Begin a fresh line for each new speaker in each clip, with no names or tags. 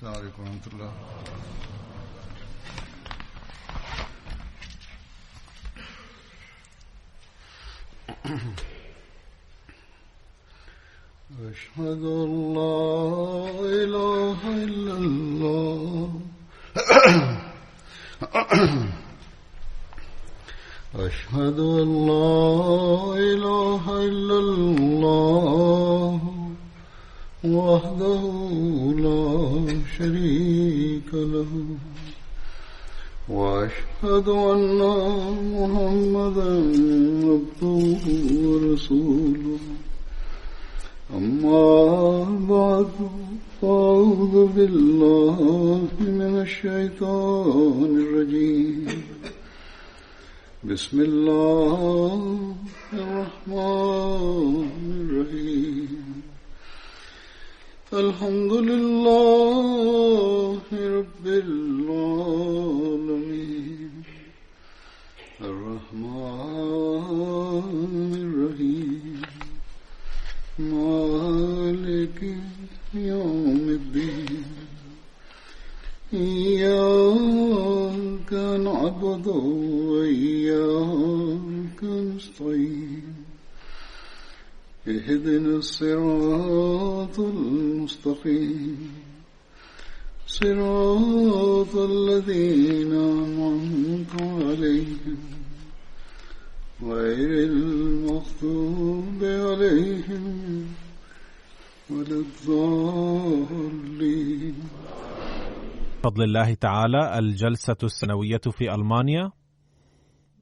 السلام عليكم ورحمة الله. أشهد أن لا إله إلا الله أشهد أن لا إله إلا الله وحده لا شريك له وأشهد أن محمدا عبده ورسوله أما بعد فأعوذ بالله من الشيطان الرجيم بسم الله الرحمن الرحيم الحمد لله رب العالمين الرحمن الرحيم مالك يوم الدين إياك نعبد وإياك نستعين اهدنا الصراط المستقيم صراط الذين أنعمت عليهم غير المغضوب عليهم ولا الضالين.
بفضل الله تعالى الجلسة السنوية في ألمانيا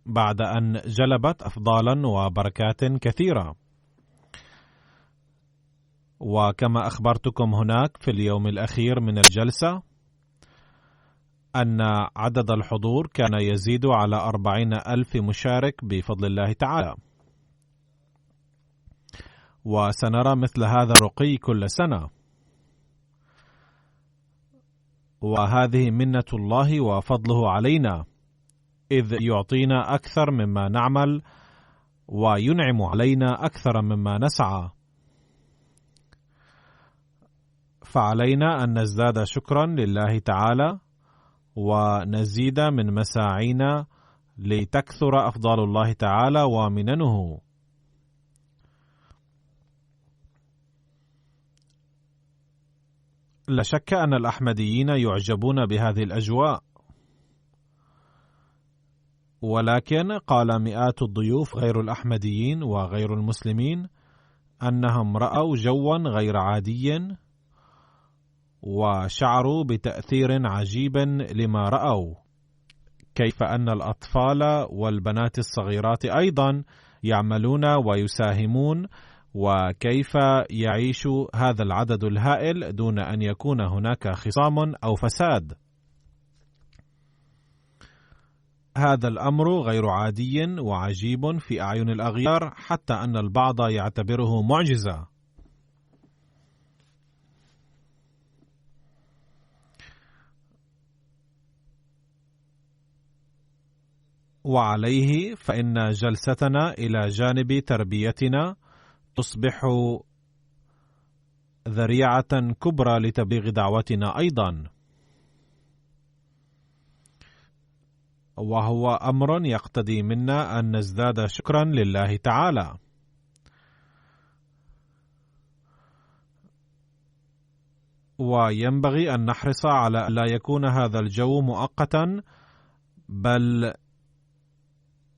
بعد أن جلبت أفضالا وبركات كثيرة، وكما أخبرتكم هناك في اليوم الأخير من الجلسة أن عدد الحضور كان يزيد على 40,000 مشارك بفضل الله تعالى، وسنرى مثل هذا الرقي كل سنة، وهذه منة الله وفضله علينا إذ يعطينا أكثر مما نعمل وينعم علينا أكثر مما نسعى، فعلينا أن نزداد شكرا لله تعالى ونزيد من مساعينا لتكثر أفضال الله تعالى ومننه. لا شك أن الأحمديين يعجبون بهذه الأجواء، ولكن قال مئات الضيوف غير الأحمديين وغير المسلمين أنهم رأوا جوا غير عادي وشعروا بتأثير عجيب لما رأوا، كيف أن الأطفال والبنات الصغيرات أيضا يعملون ويساهمون، وكيف يعيش هذا العدد الهائل دون أن يكون هناك خصام أو فساد. هذا الأمر غير عادي وعجيب في أعين الأغيار، حتى أن البعض يعتبره معجزة. وعليه فإن جلستنا إلى جانب تربيتنا تصبح ذريعة كبرى لتبليغ دعوتنا أيضا، وهو أمر يقتضي منا أن نزداد شكرا لله تعالى. وينبغي أن نحرص على أن لا يكون هذا الجو مؤقتا، بل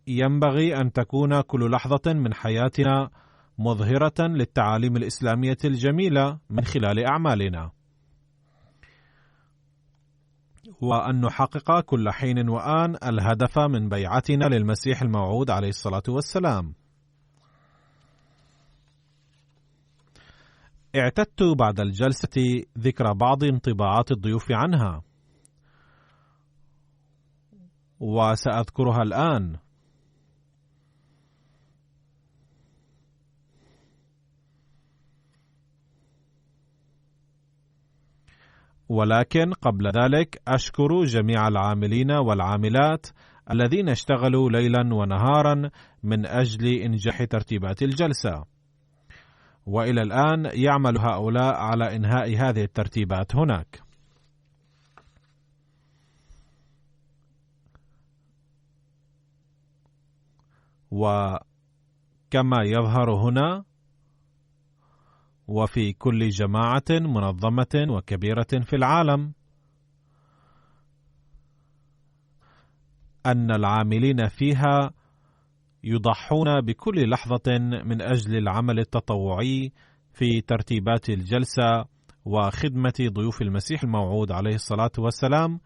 ينبغي أن تكون كل لحظة من حياتنا مظهرة للتعاليم الإسلامية الجميلة من خلال أعمالنا، وأن نحقق كل حين وآن الهدف من بيعتنا للمسيح الموعود عليه الصلاة والسلام. اعتدت بعد الجلسة ذكر بعض انطباعات الضيوف عنها، وسأذكرها الآن. ولكن قبل ذلك أشكر جميع العاملين والعاملات الذين اشتغلوا ليلا ونهارا من أجل إنجاح ترتيبات الجلسة، وإلى الآن يعمل هؤلاء على إنهاء هذه الترتيبات هناك. وكما يظهر هنا وفي كل جماعة منظمة وكبيرة في العالم، أن العاملين فيها يضحون بكل لحظة من أجل العمل التطوعي في ترتيبات الجلسة وخدمة ضيوف المسيح الموعود عليه الصلاة والسلام،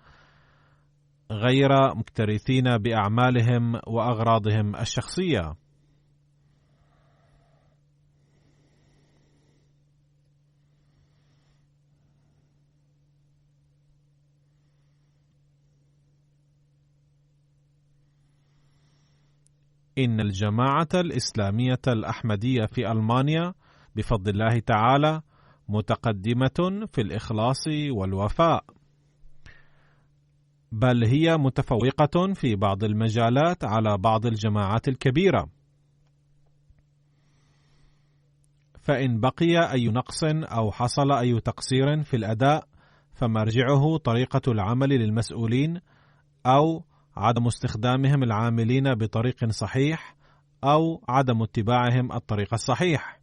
غير مكترثين بأعمالهم وأغراضهم الشخصية. إن الجماعة الإسلامية الأحمدية في ألمانيا بفضل الله تعالى متقدمة في الإخلاص والوفاء، بل هي متفوقة في بعض المجالات على بعض الجماعات الكبيرة. فإن بقي أي نقص أو حصل أي تقصير في الأداء فمرجعه طريقة العمل للمسؤولين أو عدم استخدامهم العاملين بطريق صحيح أو عدم اتباعهم الطريق الصحيح.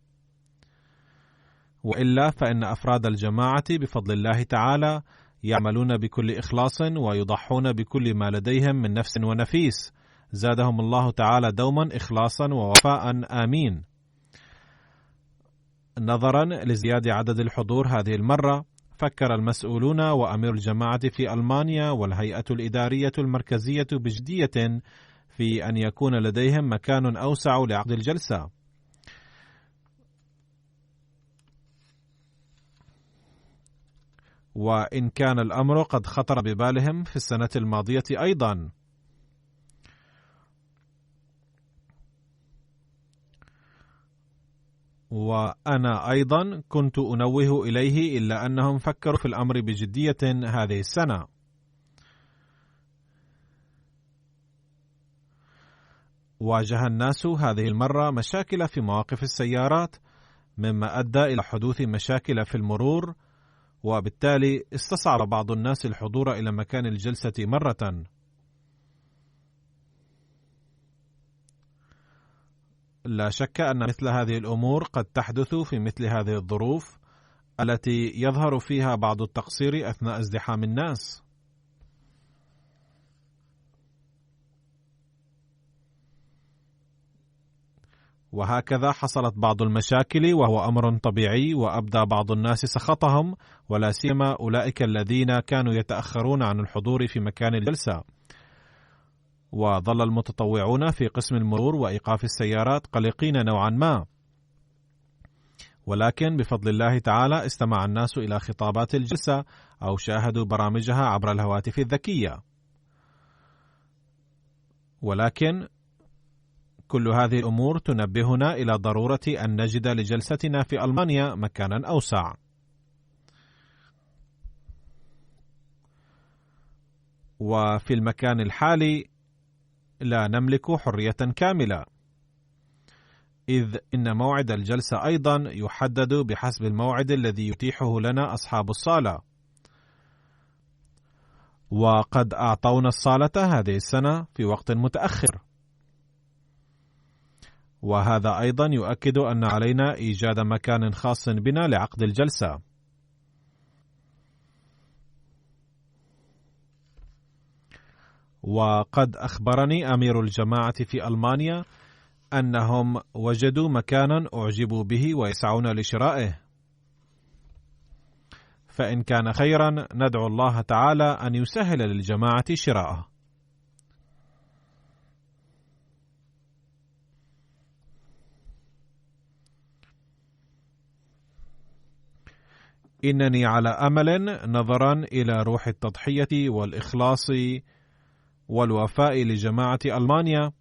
وإلا فإن أفراد الجماعة بفضل الله تعالى يعملون بكل إخلاص ويضحون بكل ما لديهم من نفس ونفيس، زادهم الله تعالى دوما إخلاصا ووفاء، آمين. نظرا لزيادة عدد الحضور هذه المرة، فكر المسؤولون وأمير الجماعة في ألمانيا والهيئة الإدارية المركزية بجدية في أن يكون لديهم مكان أوسع لعقد الجلسة. وإن كان الأمر قد خطر ببالهم في السنة الماضية أيضا. وأنا أيضا كنت أنوه إليه، إلا أنهم فكروا في الأمر بجدية هذه السنة. واجه الناس هذه المرة مشاكل في مواقف السيارات، مما أدى إلى حدوث مشاكل في المرور، وبالتالي استصعب بعض الناس الحضور إلى مكان الجلسة مرة. لا شك أن مثل هذه الأمور قد تحدث في مثل هذه الظروف التي يظهر فيها بعض التقصير أثناء ازدحام الناس. وهكذا حصلت بعض المشاكل، وهو أمر طبيعي، وأبدى بعض الناس سخطهم، ولا سيما أولئك الذين كانوا يتأخرون عن الحضور في مكان الجلسة. وظل المتطوعون في قسم المرور وإيقاف السيارات قلقين نوعا ما، ولكن بفضل الله تعالى استمع الناس إلى خطابات الجلسة أو شاهدوا برامجها عبر الهواتف الذكية. ولكن كل هذه الأمور تنبهنا إلى ضرورة أن نجد لجلستنا في ألمانيا مكانا أوسع. وفي المكان الحالي لا نملك حرية كاملة، إذ إن موعد الجلسة أيضا يحدد بحسب الموعد الذي يتيحه لنا أصحاب الصالة، وقد أعطونا الصالة هذه السنة في وقت متأخر. وهذا أيضا يؤكد أن علينا إيجاد مكان خاص بنا لعقد الجلسة. وقد أخبرني أمير الجماعة في ألمانيا أنهم وجدوا مكانا أعجبوا به ويسعون لشرائه، فإن كان خيرا ندعو الله تعالى أن يسهل للجماعة شراءه. إنني على أمل، نظرا إلى روح التضحية والإخلاص والوفاء لجماعة ألمانيا،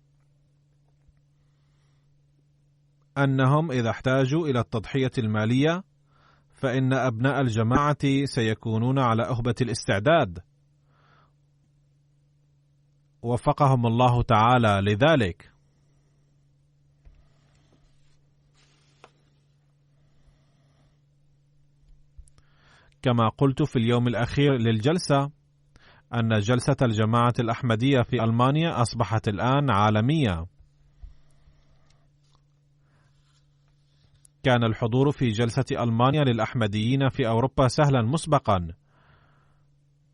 أنهم إذا احتاجوا إلى التضحية المالية فإن أبناء الجماعة سيكونون على أهبة الاستعداد، وفقهم الله تعالى لذلك. كما قلت في اليوم الأخير للجلسة أن جلسة الجماعة الأحمدية في ألمانيا أصبحت الآن عالمية، كان الحضور في جلسة ألمانيا للأحمديين في أوروبا سهلا مسبقا،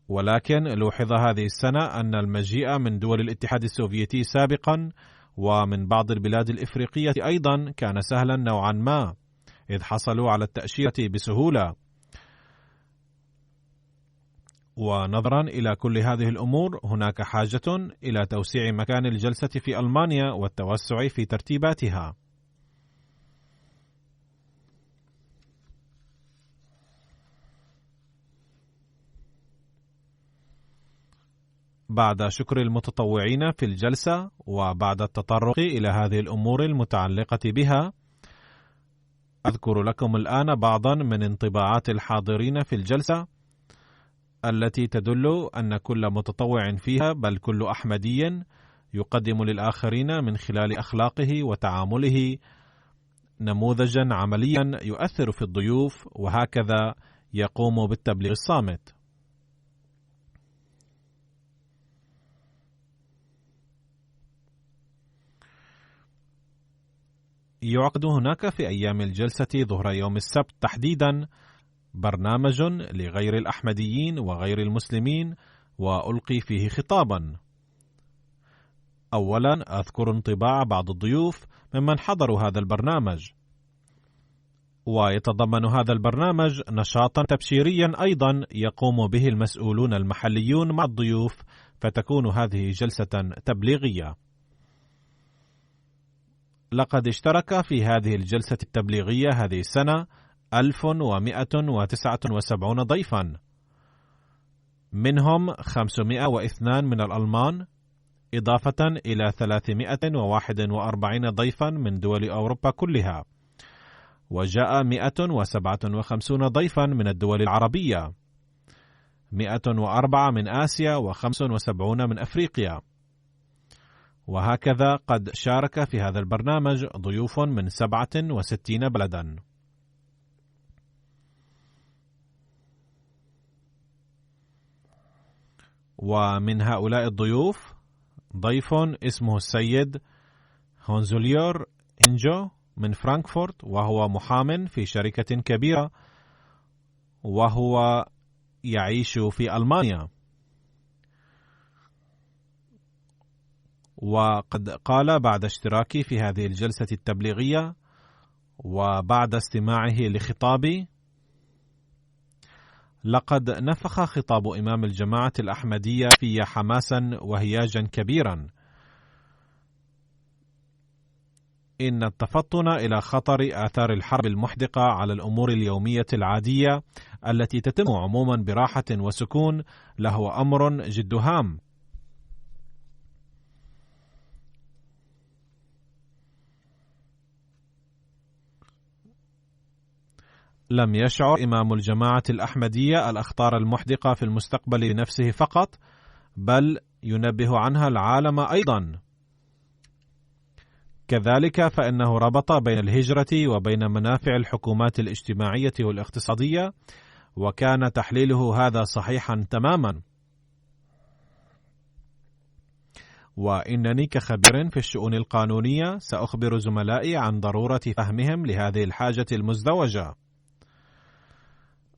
ولكن لوحظ هذه السنة أن المجيء من دول الاتحاد السوفيتي سابقا ومن بعض البلاد الإفريقية أيضا كان سهلا نوعا ما، إذ حصلوا على التأشيرة بسهولة. ونظرا إلى كل هذه الأمور هناك حاجة إلى توسيع مكان الجلسة في ألمانيا والتوسع في ترتيباتها. بعد شكر المتطوعين في الجلسة وبعد التطرق إلى هذه الأمور المتعلقة بها، أذكر لكم الآن بعضا من انطباعات الحاضرين في الجلسة التي تدل أن كل متطوع فيها بل كل أحمدي يقدم للآخرين من خلال أخلاقه وتعامله نموذجا عمليا يؤثر في الضيوف، وهكذا يقوم بالتبليغ الصامت. يعقد هناك في أيام الجلسة ظهر يوم السبت تحديدا برنامج لغير الأحمديين وغير المسلمين، وألقي فيه خطابا. أولا أذكر انطباع بعض الضيوف ممن حضروا هذا البرنامج، ويتضمن هذا البرنامج نشاطا تبشيريا أيضا يقوم به المسؤولون المحليون مع الضيوف، فتكون هذه جلسة تبليغية. لقد اشترك في هذه الجلسة التبليغية هذه السنة 1179 ضيفا، منهم 502 من الألمان، إضافة إلى 341 ضيفا من دول أوروبا كلها، وجاء 157 ضيفا من الدول العربية، 104 من آسيا و75 من أفريقيا. وهكذا قد شارك في هذا البرنامج ضيوف من 67 بلدا. ومن هؤلاء الضيوف ضيف اسمه السيد هونزوليور إنجو من فرانكفورت، وهو محام في شركة كبيرة، وهو يعيش في ألمانيا. وقد قال بعد اشتراكي في هذه الجلسة التبليغية وبعد استماعه لخطابي: لقد نفخ خطاب إمام الجماعة الأحمدية في حماسا وهياجا كبيرا. إن التفطن إلى خطر آثار الحرب المحدقة على الأمور اليومية العادية التي تتم عموما براحة وسكون له أمر جد هام. لم يشعر إمام الجماعة الأحمدية الأخطار المحدقة في المستقبل لنفسه فقط، بل ينبه عنها العالم أيضا. كذلك فإنه ربط بين الهجرة وبين منافع الحكومات الاجتماعية والاقتصادية، وكان تحليله هذا صحيحا تماما. وإنني كخبير في الشؤون القانونية سأخبر زملائي عن ضرورة فهمهم لهذه الحاجة المزدوجة،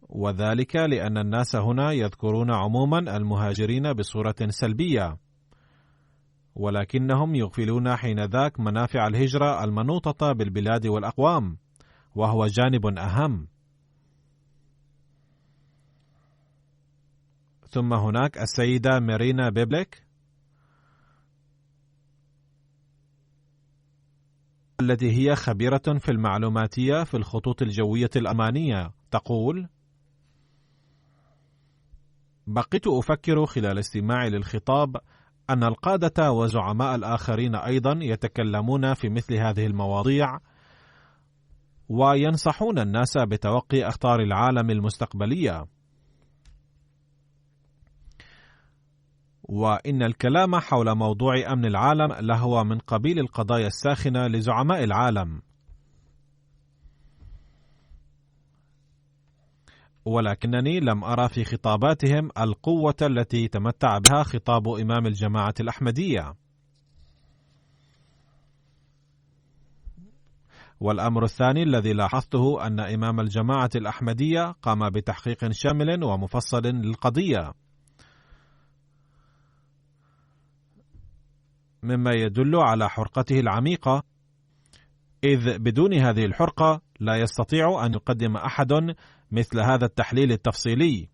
وذلك لأن الناس هنا يذكرون عموما المهاجرين بصورة سلبية، ولكنهم يغفلون حينذاك منافع الهجرة المنوطة بالبلاد والأقوام، وهو جانب أهم. ثم هناك السيدة مارينا بيبليك التي هي خبيرة في المعلوماتية في الخطوط الجوية الألمانية، تقول: بقيت أفكر خلال استماعي للخطاب أن القادة وزعماء الآخرين أيضا يتكلمون في مثل هذه المواضيع، وينصحون الناس بتوقي أخطار العالم المستقبلية، وإن الكلام حول موضوع أمن العالم لهو من قبيل القضايا الساخنة لزعماء العالم، ولكنني لم أرى في خطاباتهم القوة التي تمتع بها خطاب إمام الجماعة الأحمدية. والأمر الثاني الذي لاحظته أن إمام الجماعة الأحمدية قام بتحقيق شامل ومفصل للقضية، مما يدل على حرقته العميقة، إذ بدون هذه الحرقة لا يستطيع أن يقدم أحد مثل هذا التحليل التفصيلي.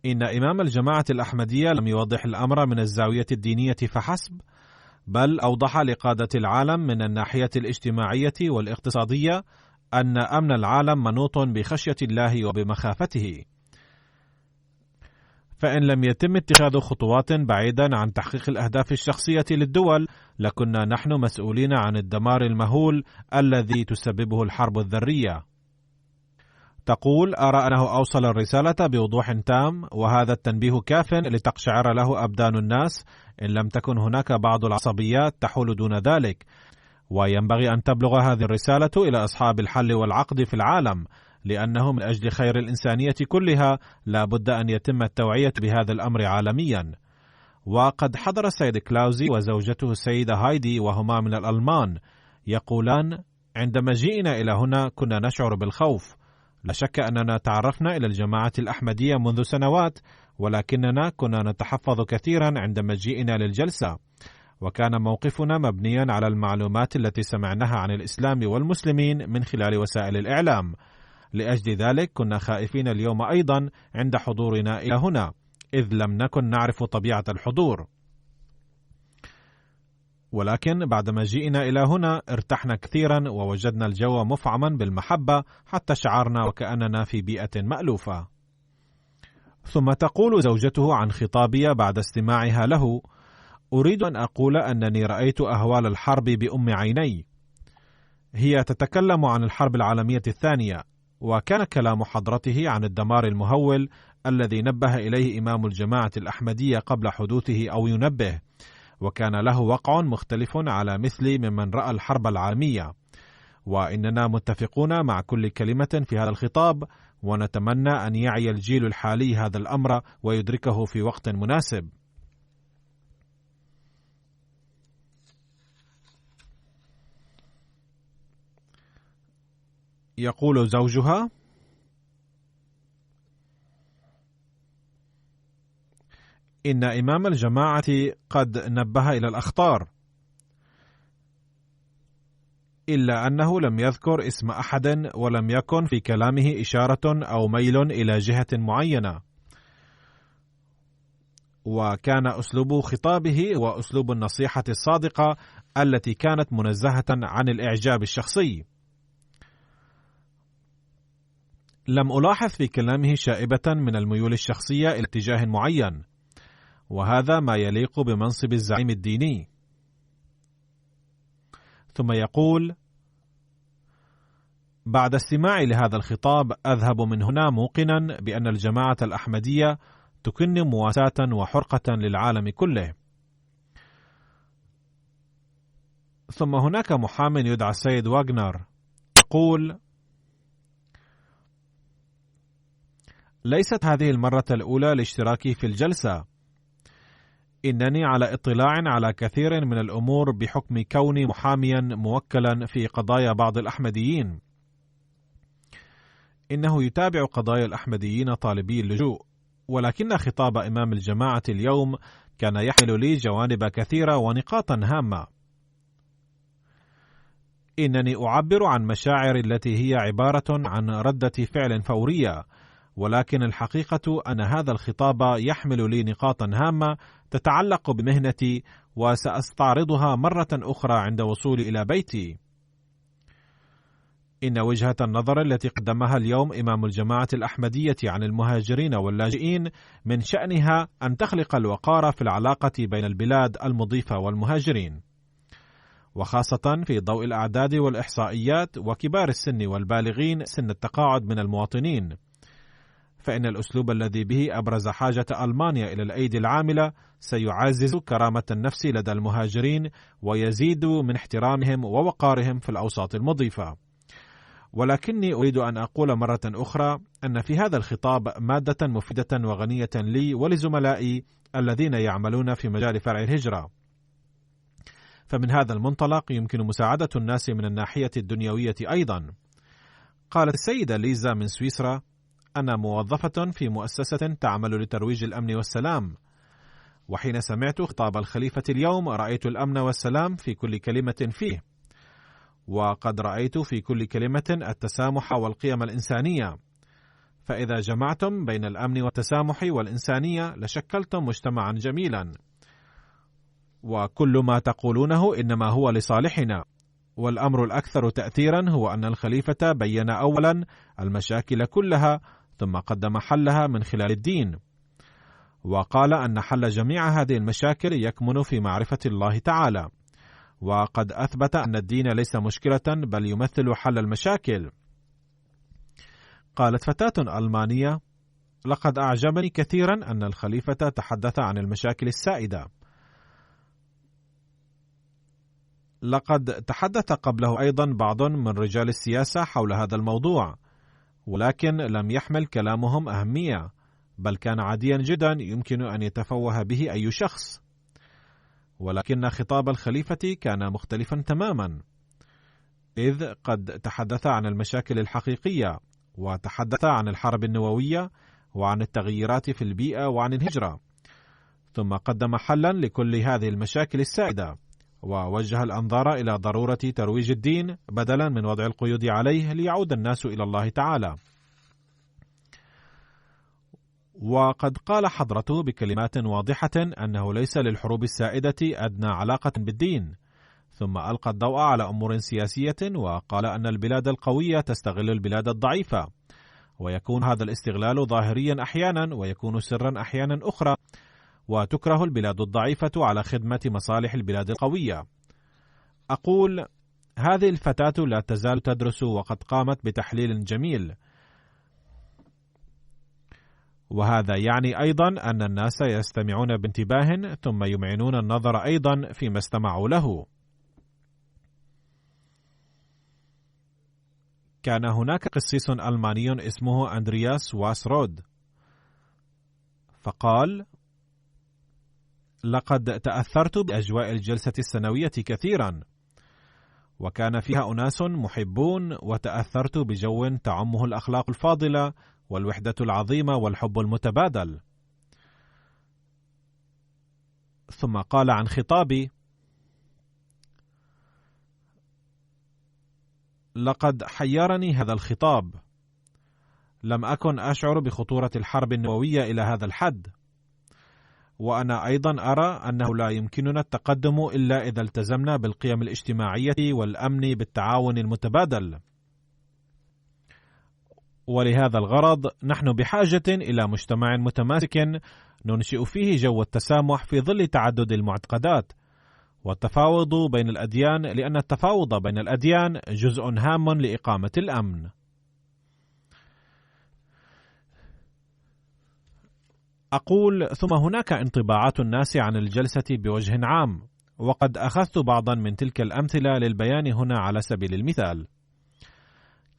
إن إمام الجماعة الأحمدية لم يوضح الأمر من الزاوية الدينية فحسب، بل أوضح لقادة العالم من الناحية الاجتماعية والاقتصادية أن أمن العالم منوط بخشية الله وبمخافته. فإن لم يتم اتخاذ خطوات بعيدا عن تحقيق الأهداف الشخصية للدول، لكنا نحن مسؤولين عن الدمار المهول الذي تسببه الحرب الذرية. تقول: أرى أنه أوصل الرسالة بوضوح تام، وهذا التنبيه كاف لتقشعر له أبدان الناس إن لم تكن هناك بعض العصبيات تحول دون ذلك، وينبغي أن تبلغ هذه الرسالة إلى أصحاب الحل والعقد في العالم، لأنه من أجل خير الإنسانية كلها لا بد أن يتم التوعية بهذا الأمر عالميا. وقد حضر السيد كلاوزي وزوجته السيدة هايدي وهما من الألمان، يقولان: عندما جئنا إلى هنا كنا نشعر بالخوف. لا شك أننا تعرفنا إلى الجماعة الأحمدية منذ سنوات، ولكننا كنا نتحفظ كثيرا عندما جئنا للجلسة، وكان موقفنا مبنيا على المعلومات التي سمعناها عن الإسلام والمسلمين من خلال وسائل الإعلام. لأجل ذلك كنا خائفين اليوم أيضا عند حضورنا إلى هنا، إذ لم نكن نعرف طبيعة الحضور. ولكن بعدما جئنا إلى هنا ارتحنا كثيرا، ووجدنا الجو مفعما بالمحبة حتى شعرنا وكأننا في بيئة مألوفة. ثم تقول زوجته عن خطابي بعد استماعها له: أريد أن أقول أنني رأيت أهوال الحرب بأم عيني. هي تتكلم عن الحرب العالمية الثانية، وكان كلام حضرته عن الدمار المهول الذي نبه إليه إمام الجماعة الأحمدية قبل حدوثه أو ينبه، وكان له وقع مختلف على مثل ممن رأى الحرب العالمية. وإننا متفقون مع كل كلمة في هذا الخطاب، ونتمنى أن يعي الجيل الحالي هذا الأمر ويدركه في وقت مناسب. يقول زوجها: إن إمام الجماعة قد نبه إلى الأخطار، إلا أنه لم يذكر اسم أحد، ولم يكن في كلامه إشارة أو ميل إلى جهة معينة، وكان أسلوب خطابه وأسلوب النصيحة الصادقة التي كانت منزهة عن الإعجاب الشخصي. لم ألاحظ في كلامه شائبة من الميول الشخصية إلى اتجاه معين، وهذا ما يليق بمنصب الزعيم الديني. ثم يقول: بعد استماعي لهذا الخطاب أذهب من هنا موقنا بأن الجماعة الأحمدية تكن مواساة وحرقة للعالم كله. ثم هناك محام يدعى السيد واغنر يقول: ليست هذه المرة الأولى لاشتراكي في الجلسة. إنني على اطلاع على كثير من الأمور بحكم كوني محاميا موكلا في قضايا بعض الأحمديين. إنه يتابع قضايا الأحمديين طالبي اللجوء، ولكن خطاب إمام الجماعة اليوم كان يحمل لي جوانب كثيرة ونقاطا هامة. إنني أعبر عن مشاعر التي هي عبارة عن ردة فعل فورية، ولكن الحقيقة أن هذا الخطاب يحمل لي نقاطا هامة تتعلق بمهنتي، وسأستعرضها مرة أخرى عند وصولي إلى بيتي. إن وجهة النظر التي قدمها اليوم إمام الجماعة الأحمدية عن المهاجرين واللاجئين من شأنها أن تخلق الوقار في العلاقة بين البلاد المضيفة والمهاجرين، وخاصة في ضوء الأعداد والإحصائيات وكبار السن والبالغين سن التقاعد من المواطنين. فإن الأسلوب الذي به أبرز حاجة ألمانيا إلى الأيدي العاملة سيعزز كرامة النفس لدى المهاجرين، ويزيد من احترامهم ووقارهم في الأوساط المضيفة. ولكني أريد أن أقول مرة أخرى أن في هذا الخطاب مادة مفيدة وغنية لي ولزملائي الذين يعملون في مجال فرع الهجرة. فمن هذا المنطلق يمكن مساعدة الناس من الناحية الدنيوية أيضا. قالت السيدة ليزا من سويسرا: أنا موظفة في مؤسسة تعمل لترويج الأمن والسلام، وحين سمعت خطاب الخليفة اليوم رأيت الأمن والسلام في كل كلمة فيه، وقد رأيت في كل كلمة التسامح والقيم الإنسانية، فإذا جمعتم بين الأمن والتسامح والإنسانية لشكلتم مجتمعا جميلا، وكل ما تقولونه إنما هو لصالحنا. والأمر الأكثر تأثيرا هو أن الخليفة بيّن أولا المشاكل كلها ثم قدم حلها من خلال الدين، وقال أن حل جميع هذه المشاكل يكمن في معرفة الله تعالى، وقد أثبت أن الدين ليس مشكلة بل يمثل حل المشاكل. قالت فتاة ألمانية: لقد أعجبني كثيرا أن الخليفة تحدث عن المشاكل السائدة. لقد تحدث قبله أيضا بعض من رجال السياسة حول هذا الموضوع، ولكن لم يحمل كلامهم أهمية، بل كان عاديا جدا يمكن أن يتفوه به أي شخص. ولكن خطاب الخليفة كان مختلفا تماما، إذ قد تحدث عن المشاكل الحقيقية، وتحدث عن الحرب النووية وعن التغييرات في البيئة وعن الهجرة، ثم قدم حلا لكل هذه المشاكل السائدة، ووجه الأنظار إلى ضرورة ترويج الدين بدلا من وضع القيود عليه ليعود الناس إلى الله تعالى. وقد قال حضرته بكلمات واضحة أنه ليس للحروب السائدة أدنى علاقة بالدين، ثم ألقى الضوء على أمور سياسية، وقال أن البلاد القوية تستغل البلاد الضعيفة، ويكون هذا الاستغلال ظاهريا أحيانا ويكون سرا أحيانا أخرى، وتكره البلاد الضعيفة على خدمة مصالح البلاد القوية. أقول: هذه الفتاة لا تزال تدرس وقد قامت بتحليل جميل، وهذا يعني أيضا أن الناس يستمعون بانتباه ثم يمعنون النظر أيضا فيما استمعوا له. كان هناك قسيس ألماني اسمه أندرياس واسرود، فقال: لقد تأثرت بأجواء الجلسة السنوية كثيرا، وكان فيها أناس محبون، وتأثرت بجو تعمه الأخلاق الفاضلة والوحدة العظيمة والحب المتبادل. ثم قال عن خطابي: لقد حيرني هذا الخطاب، لم أكن أشعر بخطورة الحرب النووية إلى هذا الحد، وأنا أيضا أرى أنه لا يمكننا التقدم إلا إذا التزمنا بالقيم الاجتماعية والأمن بالتعاون المتبادل، ولهذا الغرض نحن بحاجة إلى مجتمع متماسك ننشئ فيه جو التسامح في ظل تعدد المعتقدات والتفاوض بين الأديان، لأن التفاوض بين الأديان جزء هام لإقامة الأمن. أقول: ثم هناك انطباعات الناس عن الجلسة بوجه عام، وقد أخذت بعضا من تلك الأمثلة للبيان هنا على سبيل المثال.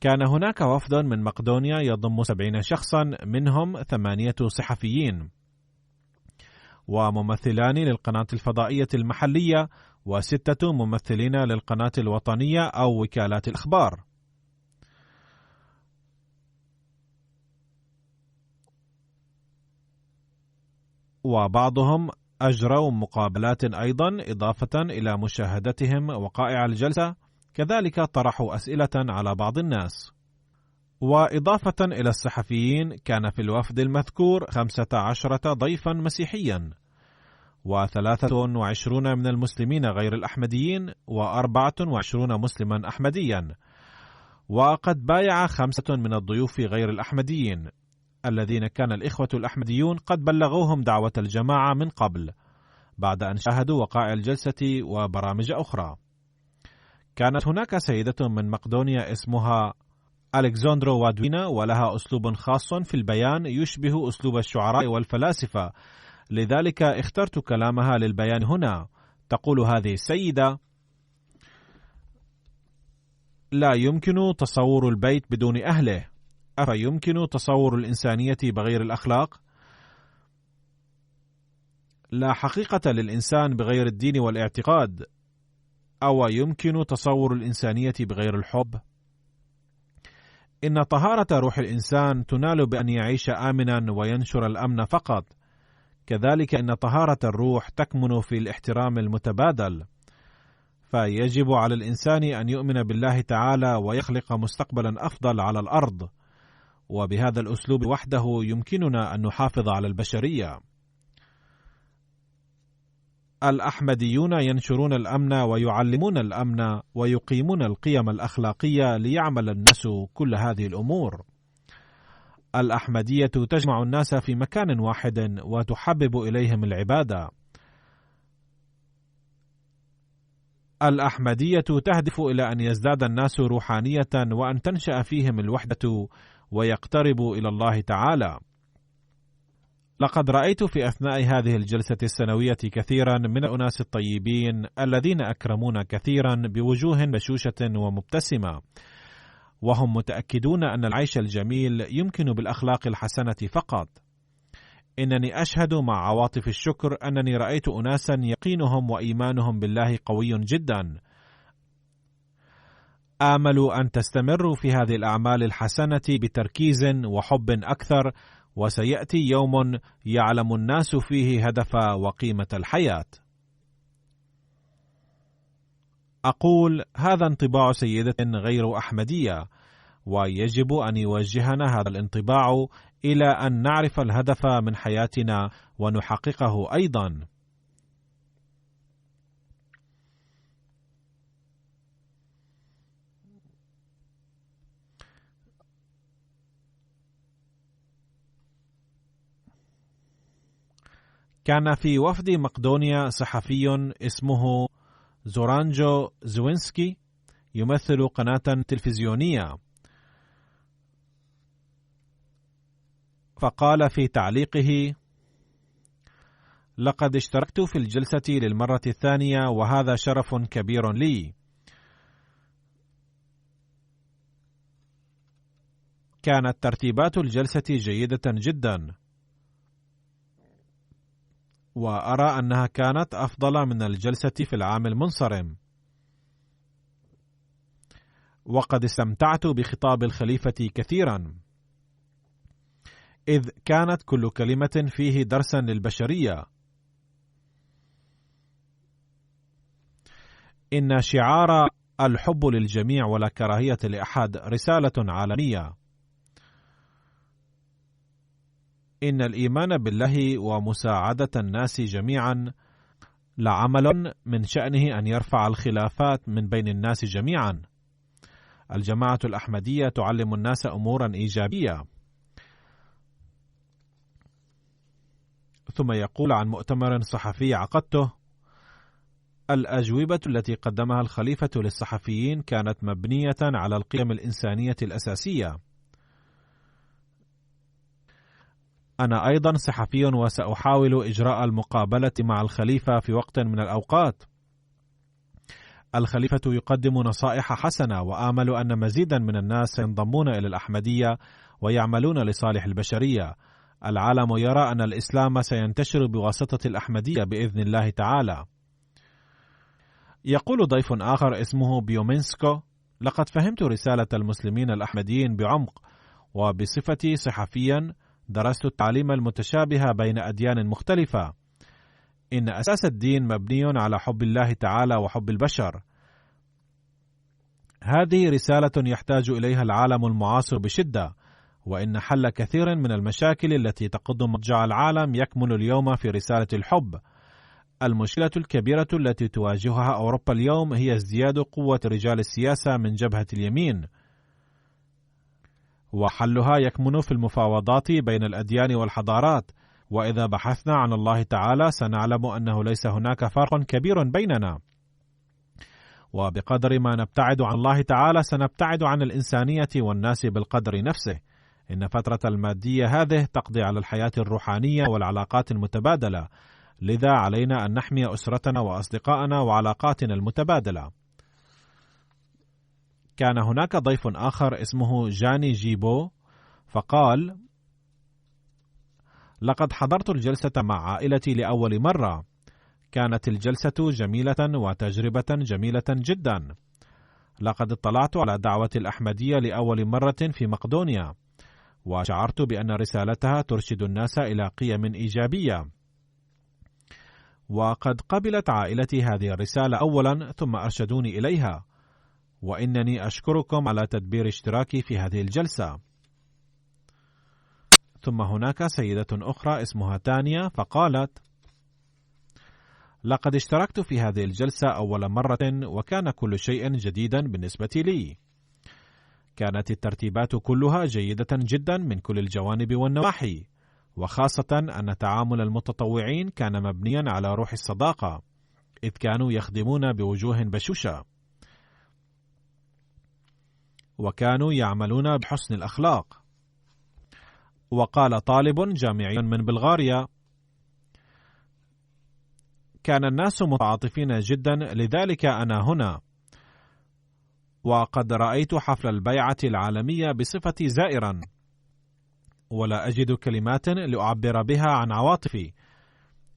كان هناك وفد من مقدونيا يضم 70 شخصا، منهم 8 صحفيين وممثلان للقناة الفضائية المحلية، و6 ممثلين للقناة الوطنية أو وكالات الأخبار. وبعضهم أجروا مقابلات أيضا إضافة إلى مشاهدتهم وقائع الجلسة، كذلك طرحوا أسئلة على بعض الناس. وإضافة إلى الصحفيين كان في الوفد المذكور 15 ضيفا مسيحيا، و23 من المسلمين غير الأحمديين، و24 مسلما أحمديا. وقد بايع 5 من الضيوف غير الأحمديين الذين كان الإخوة الأحمديون قد بلغوهم دعوة الجماعة من قبل بعد أن شاهدوا وقائع الجلسة وبرامج أخرى. كانت هناك سيدة من مقدونيا اسمها ألكساندرو وادوينا، ولها أسلوب خاص في البيان يشبه أسلوب الشعراء والفلاسفة، لذلك اخترت كلامها للبيان هنا. تقول هذه السيدة: لا يمكن تصور البيت بدون أهله، أفيمكن تصور الإنسانية بغير الأخلاق؟ لا حقيقة للإنسان بغير الدين والاعتقاد، أو يمكن تصور الإنسانية بغير الحب؟ إن طهارة روح الإنسان تنال بأن يعيش آمنا وينشر الأمن فقط. كذلك إن طهارة الروح تكمن في الاحترام المتبادل، فيجب على الإنسان أن يؤمن بالله تعالى ويخلق مستقبلا أفضل على الأرض، وبهذا الأسلوب وحده يمكننا أن نحافظ على البشرية. الأحمديون ينشرون الأمن ويعلمون الأمن ويقيمون القيم الأخلاقية ليعمل الناس كل هذه الأمور. الأحمدية تجمع الناس في مكان واحد وتحبب إليهم العبادة. الأحمدية تهدف إلى أن يزداد الناس روحانية وأن تنشأ فيهم الوحدة ويقتربوا إلى الله تعالى. لقد رأيت في أثناء هذه الجلسة السنوية كثيرا من الأناس الطيبين الذين أكرمون كثيرا بوجوه بشوشة ومبتسمة، وهم متأكدون أن العيش الجميل يمكن بالأخلاق الحسنة فقط. إنني أشهد مع عواطف الشكر أنني رأيت أناسا يقينهم وإيمانهم بالله قوي جدا. آمل أن تستمروا في هذه الأعمال الحسنة بتركيز وحب أكثر، وسيأتي يوم يعلم الناس فيه هدف وقيمة الحياة. أقول هذا انطباع سيدة غير أحمدية، ويجب أن يوجهنا هذا الانطباع إلى أن نعرف الهدف من حياتنا ونحققه أيضا. كان في وفد مقدونيا صحفي اسمه زورانجو زوينسكي يمثل قناة تلفزيونية، فقال في تعليقه: لقد اشتركت في الجلسة للمرة الثانية وهذا شرف كبير لي. كانت ترتيبات الجلسة جيدة جدا، وأرى أنها كانت أفضل من الجلسة في العام المنصرم، وقد استمتعت بخطاب الخليفة كثيرا، إذ كانت كل كلمة فيه درسا للبشرية. إن شعار الحب للجميع ولا كراهية لأحد رسالة عالمية. إن الإيمان بالله ومساعدة الناس جميعا لعمل من شأنه أن يرفع الخلافات من بين الناس جميعا. الجماعة الأحمدية تعلم الناس أمورا إيجابية. ثم يقول عن مؤتمر صحفي عقدته: الأجوبة التي قدمها الخليفة للصحفيين كانت مبنية على القيم الإنسانية الأساسية. أنا أيضا صحفي وسأحاول إجراء المقابلة مع الخليفة في وقت من الأوقات. الخليفة يقدم نصائح حسنة، وآمل أن مزيدا من الناس ينضمون إلى الأحمدية ويعملون لصالح البشرية. العالم يرى أن الإسلام سينتشر بواسطة الأحمدية بإذن الله تعالى. يقول ضيف آخر اسمه بيومينسكو: لقد فهمت رسالة المسلمين الأحمديين بعمق، وبصفتي صحفيا درست التعليم المتشابه بين أديان مختلفة. إن أساس الدين مبني على حب الله تعالى وحب البشر. هذه رسالة يحتاج إليها العالم المعاصر بشدة، وإن حل كثير من المشاكل التي تقض مضجع العالم يكمن اليوم في رسالة الحب. المشكلة الكبيرة التي تواجهها أوروبا اليوم هي ازدياد قوة رجال السياسة من جبهة اليمين، وحلها يكمن في المفاوضات بين الأديان والحضارات. وإذا بحثنا عن الله تعالى سنعلم أنه ليس هناك فرق كبير بيننا، وبقدر ما نبتعد عن الله تعالى سنبتعد عن الإنسانية والناس بالقدر نفسه. إن فترة المادية هذه تقضي على الحياة الروحانية والعلاقات المتبادلة، لذا علينا أن نحمي أسرتنا وأصدقائنا وعلاقاتنا المتبادلة. كان هناك ضيف آخر اسمه جاني جيبو، فقال: لقد حضرت الجلسة مع عائلتي لأول مرة. كانت الجلسة جميلة وتجربة جميلة جدا. لقد اطلعت على دعوة الأحمدية لأول مرة في مقدونيا، وشعرت بأن رسالتها ترشد الناس إلى قيم إيجابية. وقد قبلت عائلتي هذه الرسالة أولا ثم أرشدوني إليها، وإنني أشكركم على تدبير اشتراكي في هذه الجلسة. ثم هناك سيدة أخرى اسمها تانيا فقالت: لقد اشتركت في هذه الجلسة أول مرة وكان كل شيء جديدا بالنسبة لي. كانت الترتيبات كلها جيدة جدا من كل الجوانب والنواحي، وخاصة أن تعامل المتطوعين كان مبنيا على روح الصداقة، إذ كانوا يخدمون بوجوه بشوشة، وكانوا يعملون بحسن الأخلاق. وقال طالب جامعي من بلغاريا: كان الناس متعاطفين جدا، لذلك أنا هنا، وقد رأيت حفل البيعة العالمية بصفتي زائرا، ولا أجد كلمات لأعبر بها عن عواطفي.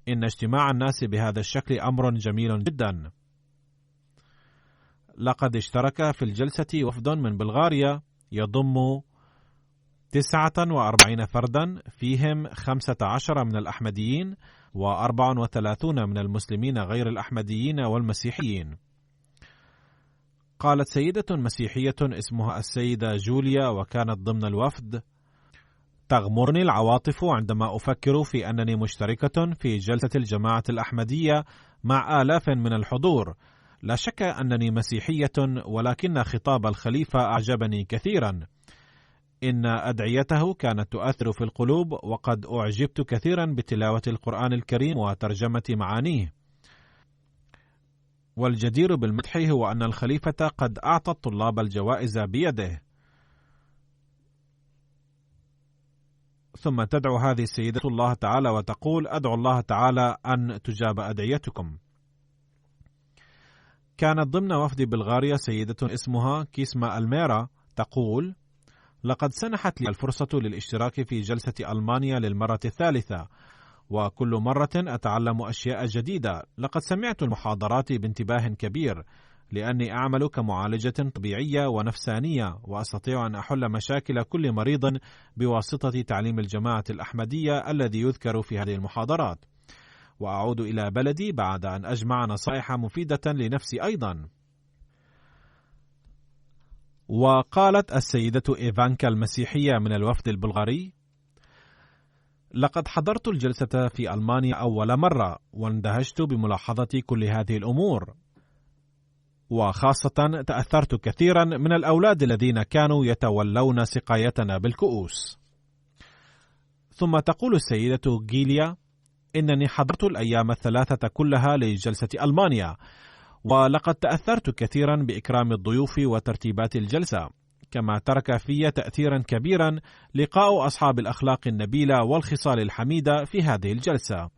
إن اجتماع الناس بهذا الشكل أمر جميل جدا. لقد اشترك في الجلسة وفد من بلغاريا يضم 49 فردا، فيهم 15 من الأحمديين و34 من المسلمين غير الأحمديين والمسيحيين. قالت سيدة مسيحية اسمها السيدة جوليا وكانت ضمن الوفد: تغمرني العواطف عندما أفكر في أنني مشتركة في جلسة الجماعة الأحمدية مع آلاف من الحضور. لا شك أنني مسيحية، ولكن خطاب الخليفة أعجبني كثيرا. إن أدعيته كانت تؤثر في القلوب، وقد أعجبت كثيرا بتلاوة القرآن الكريم وترجمة معانيه. والجدير بالمدح هو أن الخليفة قد أعطى الطلاب الجوائز بيده. ثم تدعو هذه السيدة الله تعالى وتقول: أدعو الله تعالى أن تجاب أدعيتكم. كانت ضمن وفد بلغاريا سيدة اسمها كيسما الميرا تقول: لقد سنحت لي الفرصة للاشتراك في جلسة ألمانيا للمرة الثالثة، وكل مرة أتعلم أشياء جديدة. لقد سمعت المحاضرات بانتباه كبير، لأني أعمل كمعالجة طبيعية ونفسانية، وأستطيع أن أحل مشاكل كل مريض بواسطة تعليم الجماعة الأحمدية الذي يذكر في هذه المحاضرات. وأعود إلى بلدي بعد أن أجمع نصائح مفيدة لنفسي أيضا. وقالت السيدة إيفانكا المسيحية من الوفد البلغاري: لقد حضرت الجلسة في ألمانيا أول مرة، واندهشت بملاحظة كل هذه الأمور، وخاصة تأثرت كثيرا من الأولاد الذين كانوا يتولون سقايتنا بالكؤوس. ثم تقول السيدة جيليا: إنني حضرت الأيام الثلاثة كلها لجلسة ألمانيا، ولقد تأثرت كثيرا بإكرام الضيوف وترتيبات الجلسة، كما ترك في تأثيرا كبيرا لقاء أصحاب الأخلاق النبيلة والخصال الحميدة في هذه الجلسة.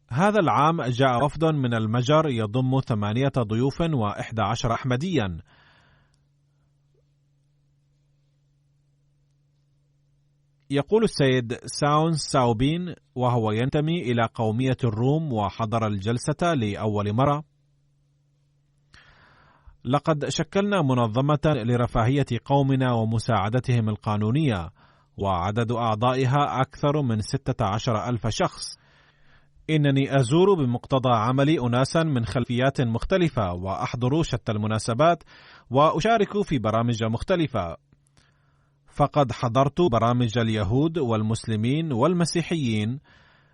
هذا العام جاء وفد من المجر يضم 8 ضيوف و11 أحمديا. يقول السيد ساون ساوبين وهو ينتمي إلى قومية الروم وحضر الجلسة لأول مرة: لقد شكلنا منظمة لرفاهية قومنا ومساعدتهم القانونية، وعدد أعضائها أكثر من 16,000 شخص. إنني أزور بمقتضى عملي أناسا من خلفيات مختلفة، وأحضر شتى المناسبات، وأشارك في برامج مختلفة. فقد حضرت برامج اليهود والمسلمين والمسيحيين،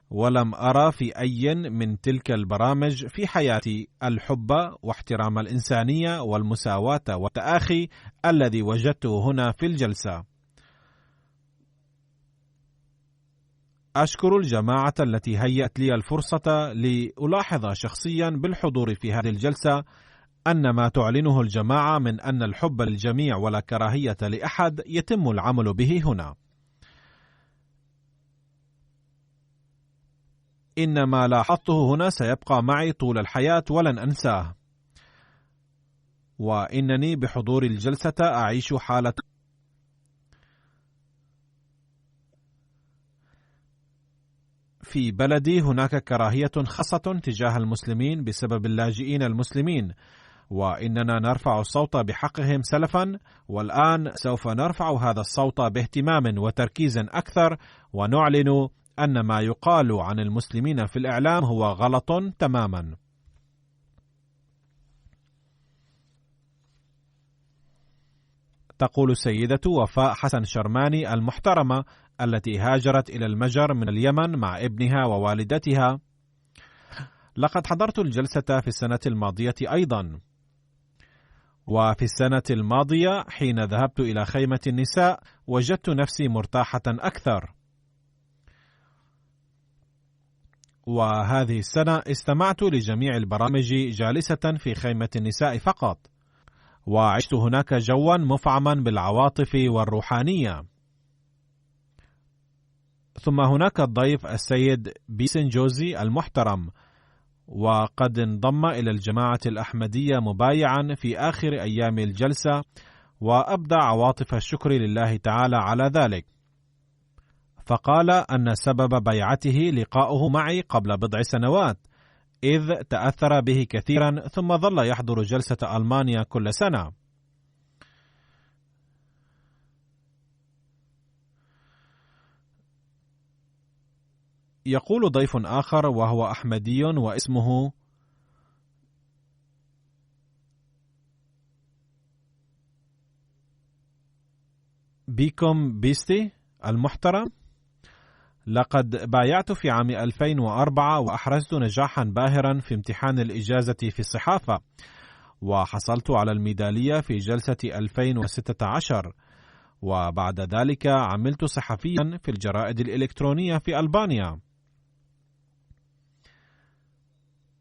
ولم أرى في أي من تلك البرامج في حياتي الحب واحترام الإنسانية والمساواة والتآخي الذي وجدته هنا في الجلسة. أشكر الجماعة التي هيأت لي الفرصة لألاحظ شخصيا بالحضور في هذه الجلسة أن ما تعلنه الجماعة من أن الحب للجميع ولا كراهية لأحد يتم العمل به هنا. إن ما لاحظته هنا سيبقى معي طول الحياة ولن أنساه، وإنني بحضور الجلسة أعيش حالة في بلدي هناك كراهية خاصة تجاه المسلمين بسبب اللاجئين المسلمين، وإننا نرفع الصوت بحقهم سلفا، والآن سوف نرفع هذا الصوت باهتمام وتركيز أكثر، ونعلن أن ما يقال عن المسلمين في الإعلام هو غلط تماما. تقول السيدة وفاء حسن شرماني المحترمة التي هاجرت إلى المجر من اليمن مع ابنها ووالدتها: لقد حضرت الجلسة في السنة الماضية أيضا، وفي السنة الماضية حين ذهبت إلى خيمة النساء وجدت نفسي مرتاحة أكثر، وهذه السنة استمعت لجميع البرامج جالسة في خيمة النساء فقط، وعشت هناك جوا مفعما بالعواطف والروحانية. ثم هناك الضيف السيد بيسن جوزي المحترم، وقد انضم إلى الجماعة الأحمدية مبايعا في آخر أيام الجلسة، وأبدى عواطف الشكر لله تعالى على ذلك، فقال أن سبب بيعته لقاؤه معي قبل بضع سنوات، إذ تأثر به كثيرا، ثم ظل يحضر جلسة ألمانيا كل سنة. يقول ضيف آخر وهو أحمدي واسمه بيكم بيستي المحترم: لقد بايعت في عام 2004 وأحرزت نجاحا باهرا في امتحان الإجازة في الصحافة، وحصلت على الميدالية في جلسة 2016، وبعد ذلك عملت صحفيا في الجرائد الإلكترونية في ألبانيا.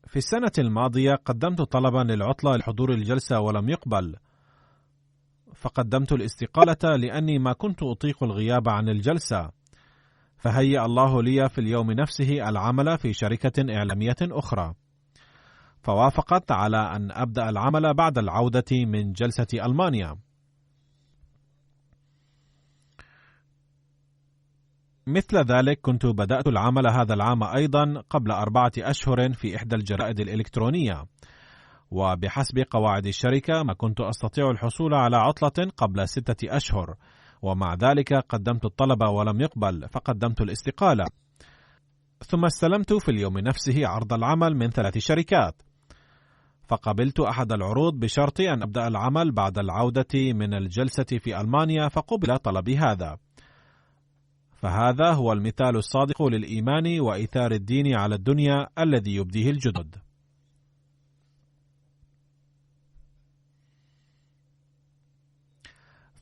في السنة الماضية قدمت طلبا للعطلة لحضور الجلسة ولم يقبل، فقدمت الاستقالة لأني ما كنت أطيق الغياب عن الجلسة، فهيأ الله لي في اليوم نفسه العمل في شركة إعلامية أخرى، فوافقت على أن أبدأ العمل بعد العودة من جلسة ألمانيا. مثل ذلك كنت بدأت العمل هذا العام أيضا قبل 4 أشهر في إحدى الجرائد الإلكترونية، وبحسب قواعد الشركة ما كنت أستطيع الحصول على عطلة قبل 6 أشهر، ومع ذلك قدمت الطلب ولم يقبل، فقدمت الاستقالة. ثم استلمت في اليوم نفسه عرض العمل من 3 شركات، فقبلت أحد العروض بشرط أن أبدأ العمل بعد العودة من الجلسة في ألمانيا، فقبل طلبي هذا. فهذا هو المثال الصادق للإيمان وإيثار الدين على الدنيا الذي يبديه الجدد.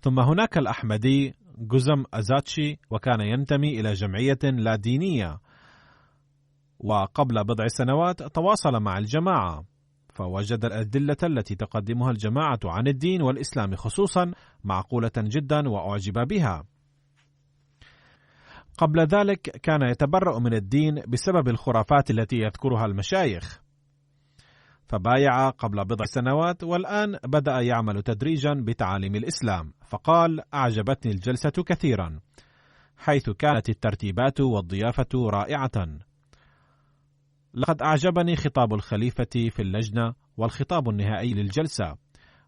ثم هناك الأحمدي جوزم أزاتشي، وكان ينتمي إلى جمعية لا دينية، وقبل بضع سنوات تواصل مع الجماعة، فوجد الأدلة التي تقدمها الجماعة عن الدين والإسلام خصوصا معقولة جدا وأعجب بها. قبل ذلك كان يتبرأ من الدين بسبب الخرافات التي يذكرها المشايخ، فبايع قبل بضع سنوات، والآن بدأ يعمل تدريجا بتعاليم الإسلام، فقال: أعجبتني الجلسة كثيرا، حيث كانت الترتيبات والضيافة رائعة. لقد أعجبني خطاب الخليفة في اللجنة والخطاب النهائي للجلسة،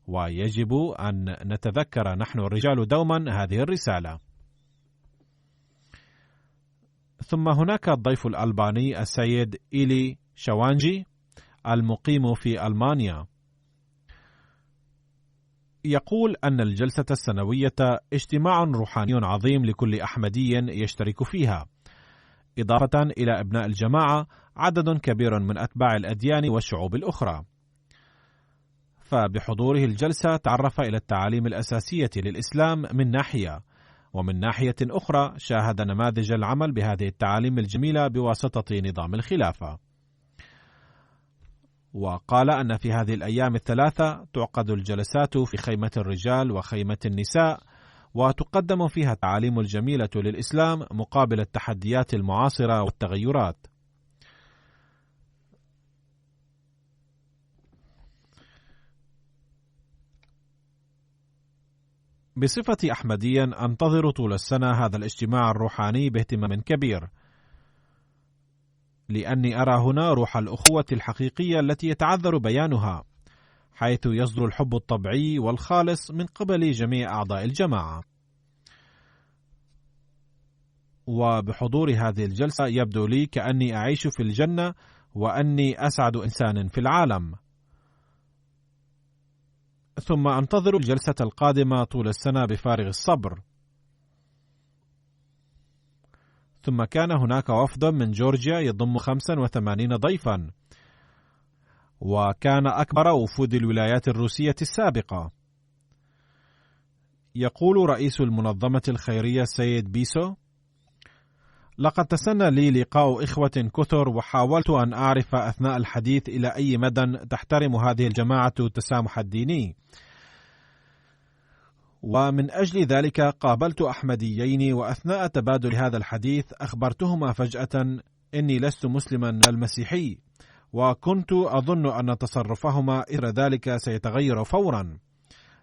ويجب أن نتذكر نحن الرجال دوما هذه الرسالة. ثم هناك الضيف الألباني السيد إيلي شوانجي المقيم في ألمانيا، يقول أن الجلسة السنوية اجتماع روحاني عظيم لكل أحمدي يشترك فيها، إضافة إلى أبناء الجماعة عدد كبير من أتباع الأديان والشعوب الأخرى. فبحضوره الجلسة تعرف إلى التعاليم الأساسية للإسلام من ناحية، ومن ناحية أخرى شاهد نماذج العمل بهذه التعاليم الجميلة بواسطة نظام الخلافة. وقال أن في هذه الأيام الثلاثة تعقد الجلسات في خيمة الرجال وخيمة النساء، وتقدم فيها التعاليم الجميلة للإسلام مقابل التحديات المعاصرة والتغيرات. بصفتي أحمديا أنتظر طول السنة هذا الاجتماع الروحاني باهتمام كبير، لأني أرى هنا روح الأخوة الحقيقية التي يتعذر بيانها، حيث يصدر الحب الطبيعي والخالص من قبل جميع أعضاء الجماعة. وبحضور هذه الجلسة يبدو لي كأني أعيش في الجنة وأني أسعد إنسان في العالم. ثم أنتظر الجلسة القادمة طول السنة بفارغ الصبر. ثم كان هناك وفد من جورجيا يضم 85 ضيفا، وكان أكبر وفود الولايات الروسية السابقة. يقول رئيس المنظمة الخيرية السيد بيسو: لقد تسنى لي لقاء إخوة كثر، وحاولت أن أعرف أثناء الحديث إلى أي مدى تحترم هذه الجماعة التسامح الديني، ومن أجل ذلك قابلت أحمديين، وأثناء تبادل هذا الحديث أخبرتهما فجأة إني لست مسلما المسيحي، وكنت أظن أن تصرفهما إثر ذلك سيتغير فورا،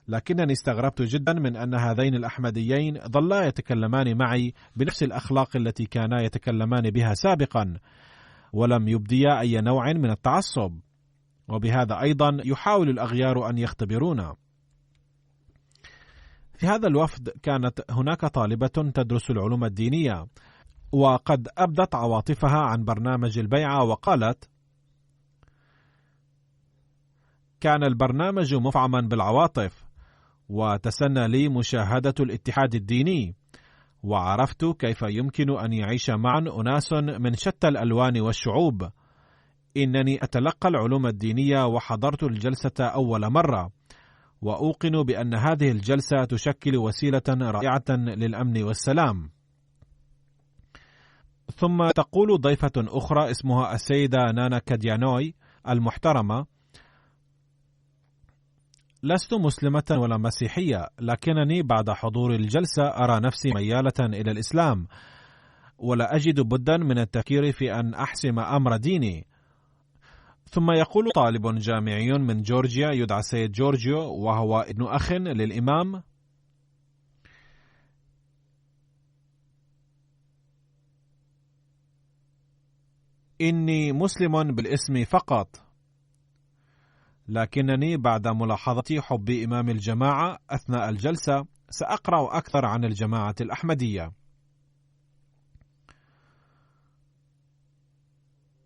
لكنني استغربت جدا من أن هذين الأحمديين ظلا يتكلمان معي بنفس الأخلاق التي كانا يتكلمان بها سابقا، ولم يبديا أي نوع من التعصب، وبهذا أيضا يحاول الأغيار أن يختبرونا. في هذا الوفد كانت هناك طالبة تدرس العلوم الدينية، وقد أبدت عواطفها عن برنامج البيعة، وقالت: كان البرنامج مفعما بالعواطف، وتسنى لي مشاهدة الاتحاد الديني، وعرفت كيف يمكن أن يعيش معا أناس من شتى الألوان والشعوب. إنني أتلقى العلوم الدينية وحضرت الجلسة أول مرة، وأوقن بأن هذه الجلسة تشكل وسيلة رائعة للأمن والسلام. ثم تقول ضيفة أخرى اسمها السيدة نانا كاديانوي المحترمة: لست مسلمة ولا مسيحية، لكنني بعد حضور الجلسة أرى نفسي ميالة إلى الإسلام، ولا أجد بدا من التفكير في أن أحسم أمر ديني. ثم يقول طالب جامعي من جورجيا يدعى سيد جورجيو، وهو ابن أخ للإمام: إني مسلم بالاسم فقط، لكنني بعد ملاحظة حب إمام الجماعة أثناء الجلسة سأقرأ أكثر عن الجماعة الأحمدية.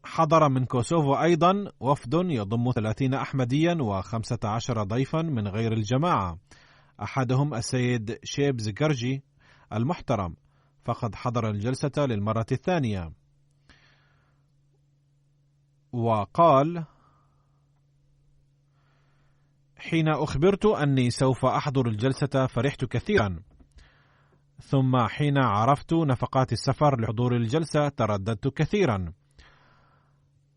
حضر من كوسوفو أيضا وفد يضم 30 أحمديا و15 ضيفا من غير الجماعة، أحدهم السيد شيبز جرجي المحترم، فقد حضر الجلسة للمرة الثانية، وقال: حين أخبرت أني سوف أحضر الجلسة فرحت كثيرا، ثم حين عرفت نفقات السفر لحضور الجلسة ترددت كثيرا،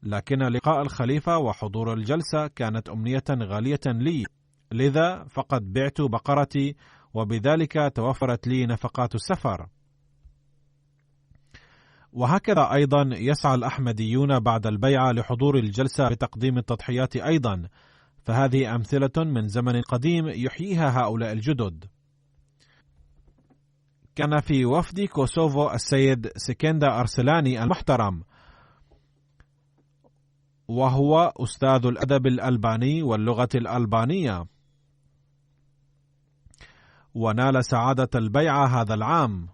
لكن لقاء الخليفة وحضور الجلسة كانت أمنية غالية لي، لذا فقد بعت بقرتي، وبذلك توفرت لي نفقات السفر. وهكذا أيضا يسعى الأحمديون بعد البيعة لحضور الجلسة بتقديم التضحيات أيضا، فهذه أمثلة من زمن قديم يحييها هؤلاء الجدد. كان في وفد كوسوفو السيد سكندا أرسلاني المحترم، وهو أستاذ الأدب الألباني واللغة الألبانية، ونال سعادة البيعة هذا العام،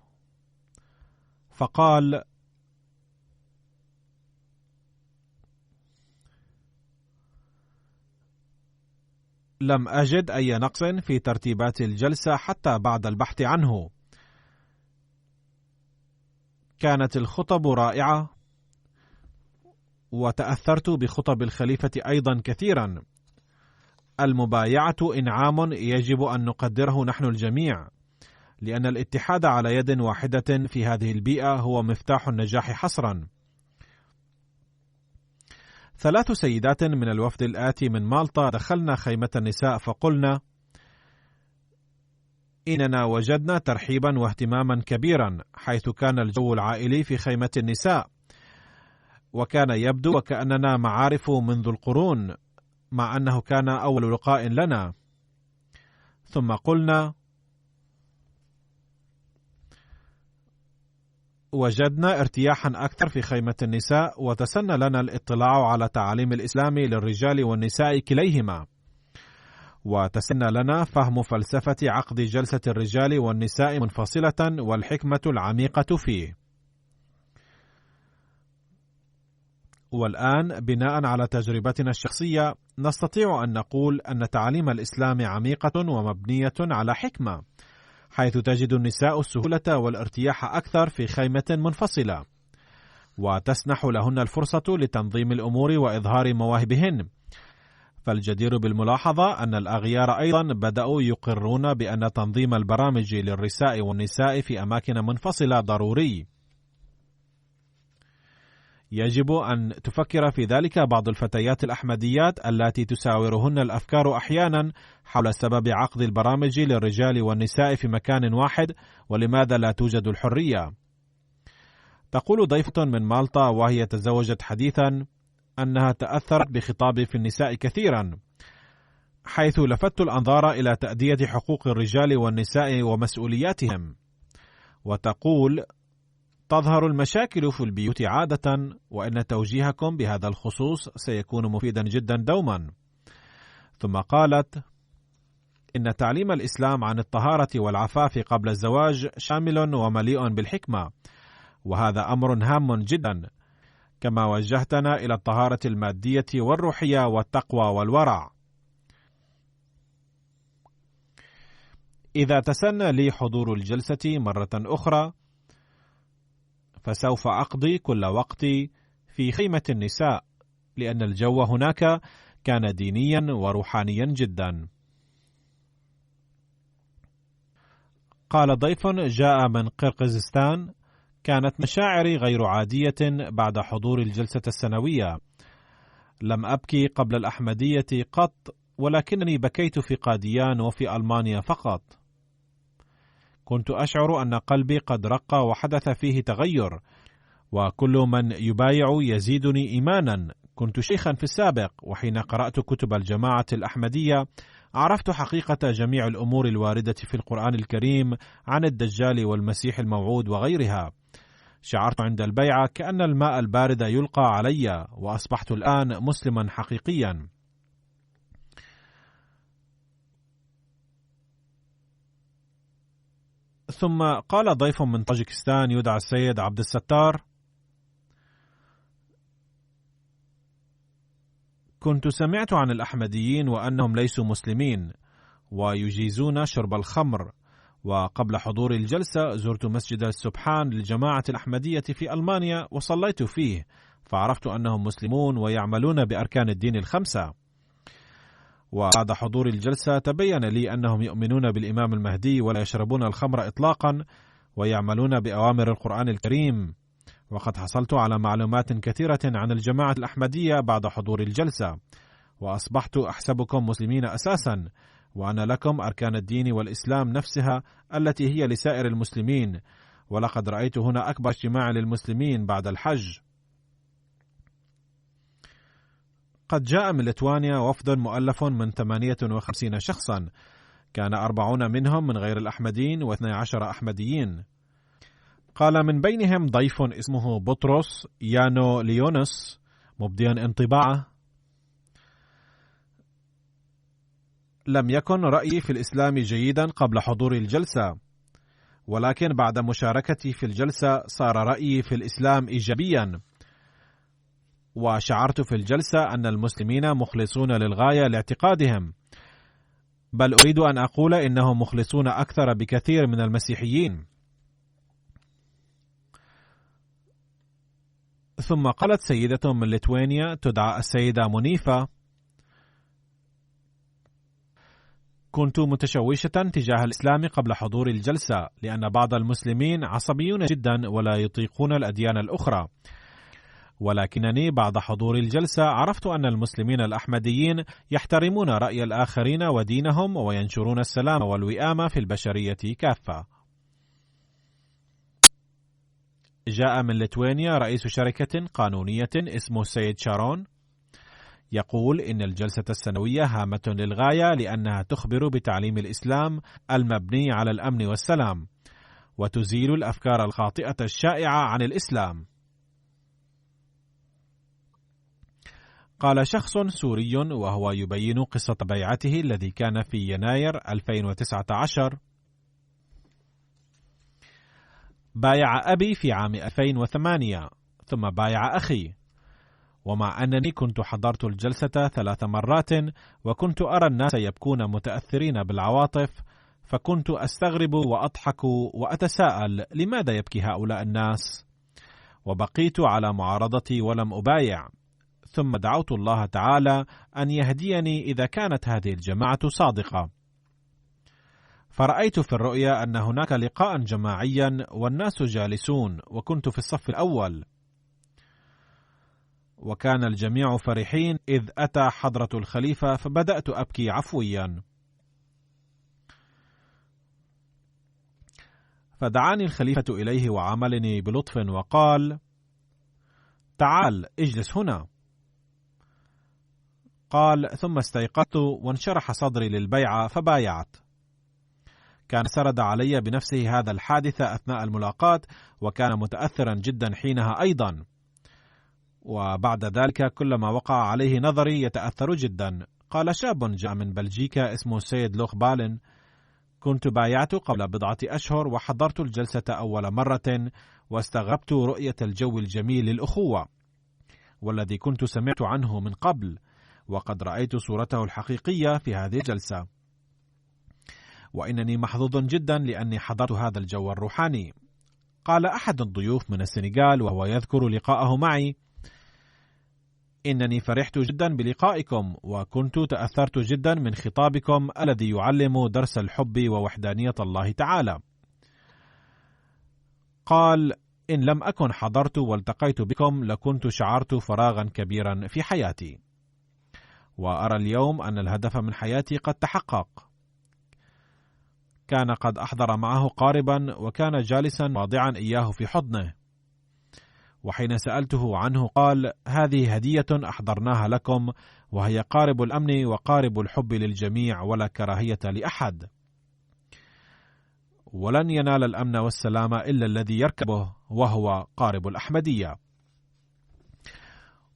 فقال: لم أجد أي نقص في ترتيبات الجلسة حتى بعد البحث عنه. كانت الخطب رائعة، وتأثرت بخطب الخليفة أيضا كثيرا. المبايعة إنعام يجب أن نقدره نحن الجميع، لأن الاتحاد على يد واحدة في هذه البيئة هو مفتاح النجاح حصرا. 3 سيدات من الوفد الآتي من مالطا دخلنا خيمة النساء فقلنا: إننا وجدنا ترحيبا واهتماما كبيرا، حيث كان الجو العائلي في خيمة النساء، وكان يبدو وكأننا معارف منذ القرون، مع أنه كان أول لقاء لنا. ثم قلنا: وجدنا ارتياحا أكثر في خيمة النساء، وتسنى لنا الاطلاع على تعاليم الإسلام للرجال والنساء كليهما، وتسنى لنا فهم فلسفة عقد جلسة الرجال والنساء منفصلة والحكمة العميقة فيه. والآن بناء على تجربتنا الشخصية نستطيع أن نقول أن تعاليم الإسلام عميقة ومبنية على حكمة، حيث تجد النساء السهولة والارتياح أكثر في خيمة منفصلة، وتسنح لهن الفرصة لتنظيم الأمور وإظهار مواهبهن. فالجدير بالملاحظة أن الأغيار أيضا بدأوا يقرون بأن تنظيم البرامج للرساء والنساء في أماكن منفصلة ضروري. يجب أن تفكر في ذلك بعض الفتيات الأحمديات التي تساورهن الأفكار أحيانا حول سبب عقد البرامج للرجال والنساء في مكان واحد، ولماذا لا توجد الحرية. تقول ضيفة من مالطا وهي تزوجت حديثا أنها تأثرت بخطابي في النساء كثيرا، حيث لفت الأنظار إلى تأدية حقوق الرجال والنساء ومسؤولياتهم. وتقول: تظهر المشاكل في البيوت عادة، وإن توجيهكم بهذا الخصوص سيكون مفيدا جدا دوما. ثم قالت: إن تعليم الإسلام عن الطهارة والعفاف قبل الزواج شامل ومليء بالحكمة، وهذا أمر هام جدا، كما وجهتنا إلى الطهارة المادية والروحية والتقوى والورع. إذا تسنى لي حضور الجلسة مرة أخرى فسوف أقضي كل وقتي في خيمة النساء، لأن الجو هناك كان دينيا وروحانيا جدا. قال ضيف جاء من قرقيزستان: كانت مشاعري غير عادية بعد حضور الجلسة السنوية. لم أبكي قبل الأحمدية قط، ولكنني بكيت في قاديان وفي ألمانيا فقط. كنت أشعر أن قلبي قد رق وحدث فيه تغير، وكل من يبايع يزيدني إيمانا. كنت شيخا في السابق، وحين قرأت كتب الجماعة الأحمدية عرفت حقيقة جميع الأمور الواردة في القرآن الكريم عن الدجال والمسيح الموعود وغيرها. شعرت عند البيعة كأن الماء البارد يلقى علي، وأصبحت الآن مسلما حقيقيا. ثم قال ضيف من طاجكستان يدعى السيد عبد الستار: كنت سمعت عن الأحمديين وأنهم ليسوا مسلمين ويجيزون شرب الخمر، وقبل حضور الجلسة زرت مسجد السبحان للجماعة الأحمدية في ألمانيا وصليت فيه، فعرفت أنهم مسلمون ويعملون بأركان الدين الخمسة. وبعد حضور الجلسة تبين لي أنهم يؤمنون بالإمام المهدي ولا يشربون الخمر إطلاقا، ويعملون بأوامر القرآن الكريم. وقد حصلت على معلومات كثيرة عن الجماعة الأحمدية بعد حضور الجلسة، وأصبحت أحسبكم مسلمين أساسا، وأن لكم أركان الدين والإسلام نفسها التي هي لسائر المسلمين، ولقد رأيت هنا أكبر اجتماع للمسلمين بعد الحج. قد جاء من ليتوانيا وفد مؤلف من 58 شخصا، كان 40 منهم من غير الأحمديين و12 أحمديين. قال من بينهم ضيف اسمه بطرس يانو ليونس مبديا انطباعه: لم يكن رأيي في الإسلام جيدا قبل حضور الجلسة، ولكن بعد مشاركتي في الجلسة صار رأيي في الإسلام إيجابيا، وشعرت في الجلسة أن المسلمين مخلصون للغاية لاعتقادهم، بل أريد أن أقول إنهم مخلصون أكثر بكثير من المسيحيين. ثم قالت سيدة من ليتوانيا تدعى السيدة منيفة: كنت متشوشة تجاه الإسلام قبل حضور الجلسة، لأن بعض المسلمين عصبيون جدا ولا يطيقون الأديان الأخرى، ولكنني بعد حضور الجلسة عرفت أن المسلمين الأحمديين يحترمون رأي الآخرين ودينهم، وينشرون السلام والوئام في البشرية كافة. جاء من ليتوانيا رئيس شركة قانونية اسمه السيد شارون، يقول إن الجلسة السنوية هامة للغاية، لأنها تخبر بتعليم الإسلام المبني على الأمن والسلام، وتزيل الأفكار الخاطئة الشائعة عن الإسلام. قال شخص سوري وهو يبين قصة بيعته الذي كان في يناير 2019: بايع أبي في عام 2008 ثم بايع أخي، ومع أنني كنت حضرت الجلسة 3 مرات وكنت أرى الناس يبكون متأثرين بالعواطف، فكنت أستغرب وأضحك وأتساءل لماذا يبكي هؤلاء الناس، وبقيت على معارضتي ولم أبايع. ثم دعوت الله تعالى أن يهديني إذا كانت هذه الجماعة صادقة، فرأيت في الرؤيا أن هناك لقاء جماعيا والناس جالسون، وكنت في الصف الأول، وكان الجميع فرحين، إذ أتى حضرة الخليفة فبدأت أبكي عفويا. فدعاني الخليفة إليه وعاملني بلطف وقال: تعال اجلس هنا. قال: ثم استيقظت وانشرح صدري للبيعة فبايعت. كان سرد علي بنفسه هذا الحادث أثناء الملاقاة، وكان متأثرا جدا حينها أيضا، وبعد ذلك كلما وقع عليه نظري يتأثر جدا. قال شاب جاء من بلجيكا اسمه سيد لوخ بالن: كنت بايعت قبل 10 أشهر وحضرت الجلسة أول مرة، واستغربت رؤية الجو الجميل للأخوة والذي كنت سمعت عنه من قبل، وقد رأيت صورته الحقيقية في هذه الجلسة، وإنني محظوظ جدا لأني حضرت هذا الجو الروحاني. قال أحد الضيوف من السنغال وهو يذكر لقاءه معي: إنني فرحت جدا بلقائكم، وكنت تأثرت جدا من خطابكم الذي يعلم درس الحب ووحدانية الله تعالى. قال: إن لم أكن حضرت والتقيت بكم لكنت شعرت فراغا كبيرا في حياتي، وأرى اليوم أن الهدف من حياتي قد تحقق. كان قد أحضر معه قاربا وكان جالسا واضعا إياه في حضنه، وحين سألته عنه قال: هذه هدية أحضرناها لكم، وهي قارب الأمن وقارب الحب للجميع ولا كراهية لأحد، ولن ينال الأمن والسلام إلا الذي يركبه، وهو قارب الأحمدية.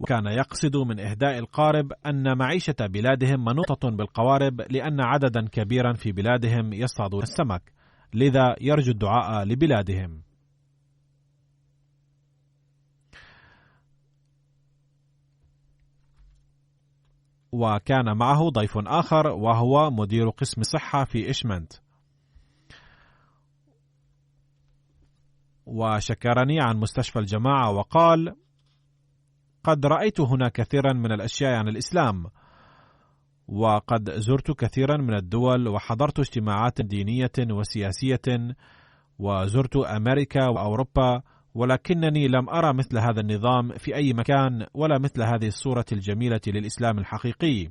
وكان يقصد من إهداء القارب أن معيشة بلادهم منوطة بالقوارب، لأن عددا كبيرا في بلادهم يصطادون السمك، لذا يرجو الدعاء لبلادهم. وكان معه ضيف آخر وهو مدير قسم صحة في إشمنت، وشكرني عن مستشفى الجماعة وقال: قد رأيت هنا كثيرا من الأشياء عن الإسلام، وقد زرت كثيرا من الدول وحضرت اجتماعات دينية وسياسية، وزرت أمريكا وأوروبا، ولكنني لم أرى مثل هذا النظام في أي مكان، ولا مثل هذه الصورة الجميلة للإسلام الحقيقي،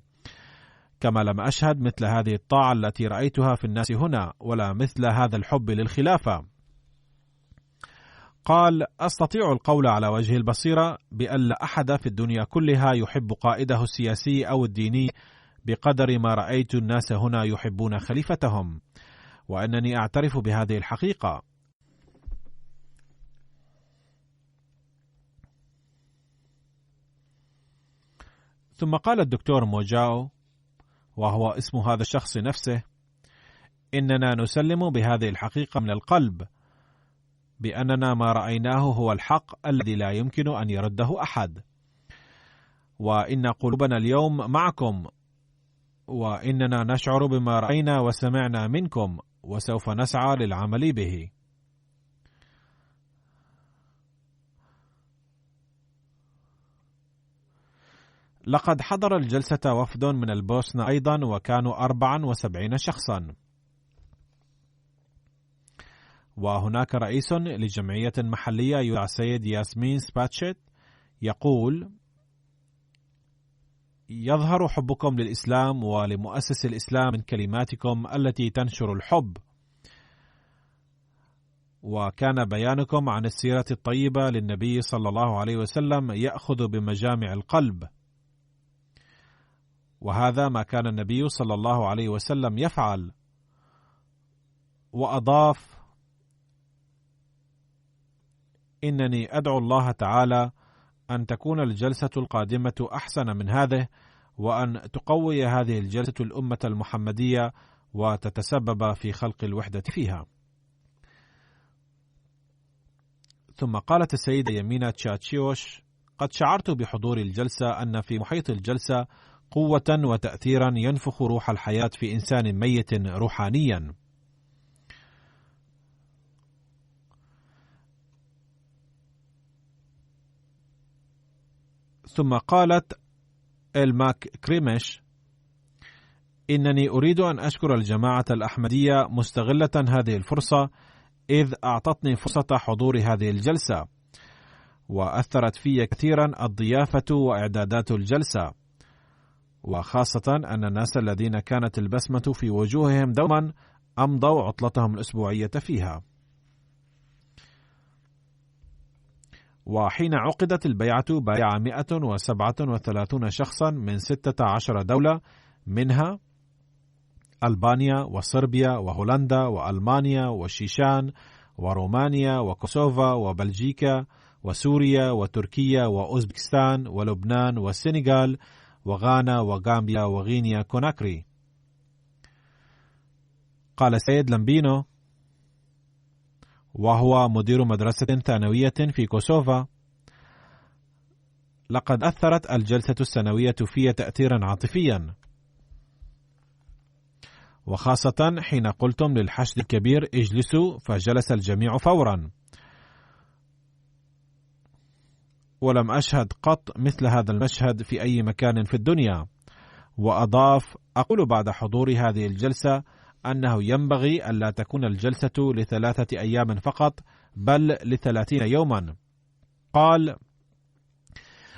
كما لم أشهد مثل هذه الطاعة التي رأيتها في الناس هنا، ولا مثل هذا الحب للخلافة. قال: أستطيع القول على وجه البصيرة بأن لا أحد في الدنيا كلها يحب قائده السياسي أو الديني بقدر ما رأيت الناس هنا يحبون خليفتهم، وأنني أعترف بهذه الحقيقة. ثم قال الدكتور موجاو، وهو اسم هذا الشخص نفسه: إننا نسلم بهذه الحقيقة من القلب، بأننا ما رأيناه هو الحق الذي لا يمكن أن يرده أحد، وإن قلوبنا اليوم معكم، وإننا نشعر بما رأينا وسمعنا منكم، وسوف نسعى للعمل به. لقد حضر الجلسة وفد من البوسنة أيضا، وكانوا 74 شخصا، وهناك رئيس لجمعية محلية يدعى سيد ياسمين سباتشيت يقول: يظهر حبكم للإسلام ولمؤسس الإسلام من كلماتكم التي تنشر الحب، وكان بيانكم عن السيرة الطيبة للنبي صلى الله عليه وسلم يأخذ بمجامع القلب، وهذا ما كان النبي صلى الله عليه وسلم يفعل. وأضاف: إنني أدعو الله تعالى أن تكون الجلسة القادمة أحسن من هذه، وأن تقوي هذه الجلسة الأمة المحمدية وتتسبب في خلق الوحدة فيها. ثم قالت السيدة يمينة تشاتشيوش: قد شعرت بحضور الجلسة أن في محيط الجلسة قوة وتأثيرا ينفخ روح الحياة في إنسان ميت روحانيا. ثم قالت الماك كريمش: إنني أريد أن أشكر الجماعة الأحمدية مستغلة هذه الفرصة، إذ أعطتني فرصة حضور هذه الجلسة، وأثرت في كثيرا الضيافة وإعدادات الجلسة، وخاصة أن الناس الذين كانت البسمة في وجوههم دوما أمضوا عطلتهم الأسبوعية فيها. وحين عقدت البيعة بايع 137 شخصا من 16 دولة، منها ألبانيا وصربيا وهولندا وألمانيا وشيشان ورومانيا وكوسوفا وبلجيكا وسوريا وتركيا وأوزبكستان ولبنان والسنغال وغانا وغامبيا وغينيا كوناكري. قال سيد لامبينو، وهو مدير مدرسة ثانوية في كوسوفا: لقد أثرت الجلسة السنوية في تأثيرا عاطفيا، وخاصة حين قلتم للحشد الكبير اجلسوا، فجلس الجميع فورا، ولم أشهد قط مثل هذا المشهد في أي مكان في الدنيا. وأضاف: أقول بعد حضور هذه الجلسة أنه ينبغي ألا تكون الجلسة ل3 أيام فقط، بل ل30 يوما. قال: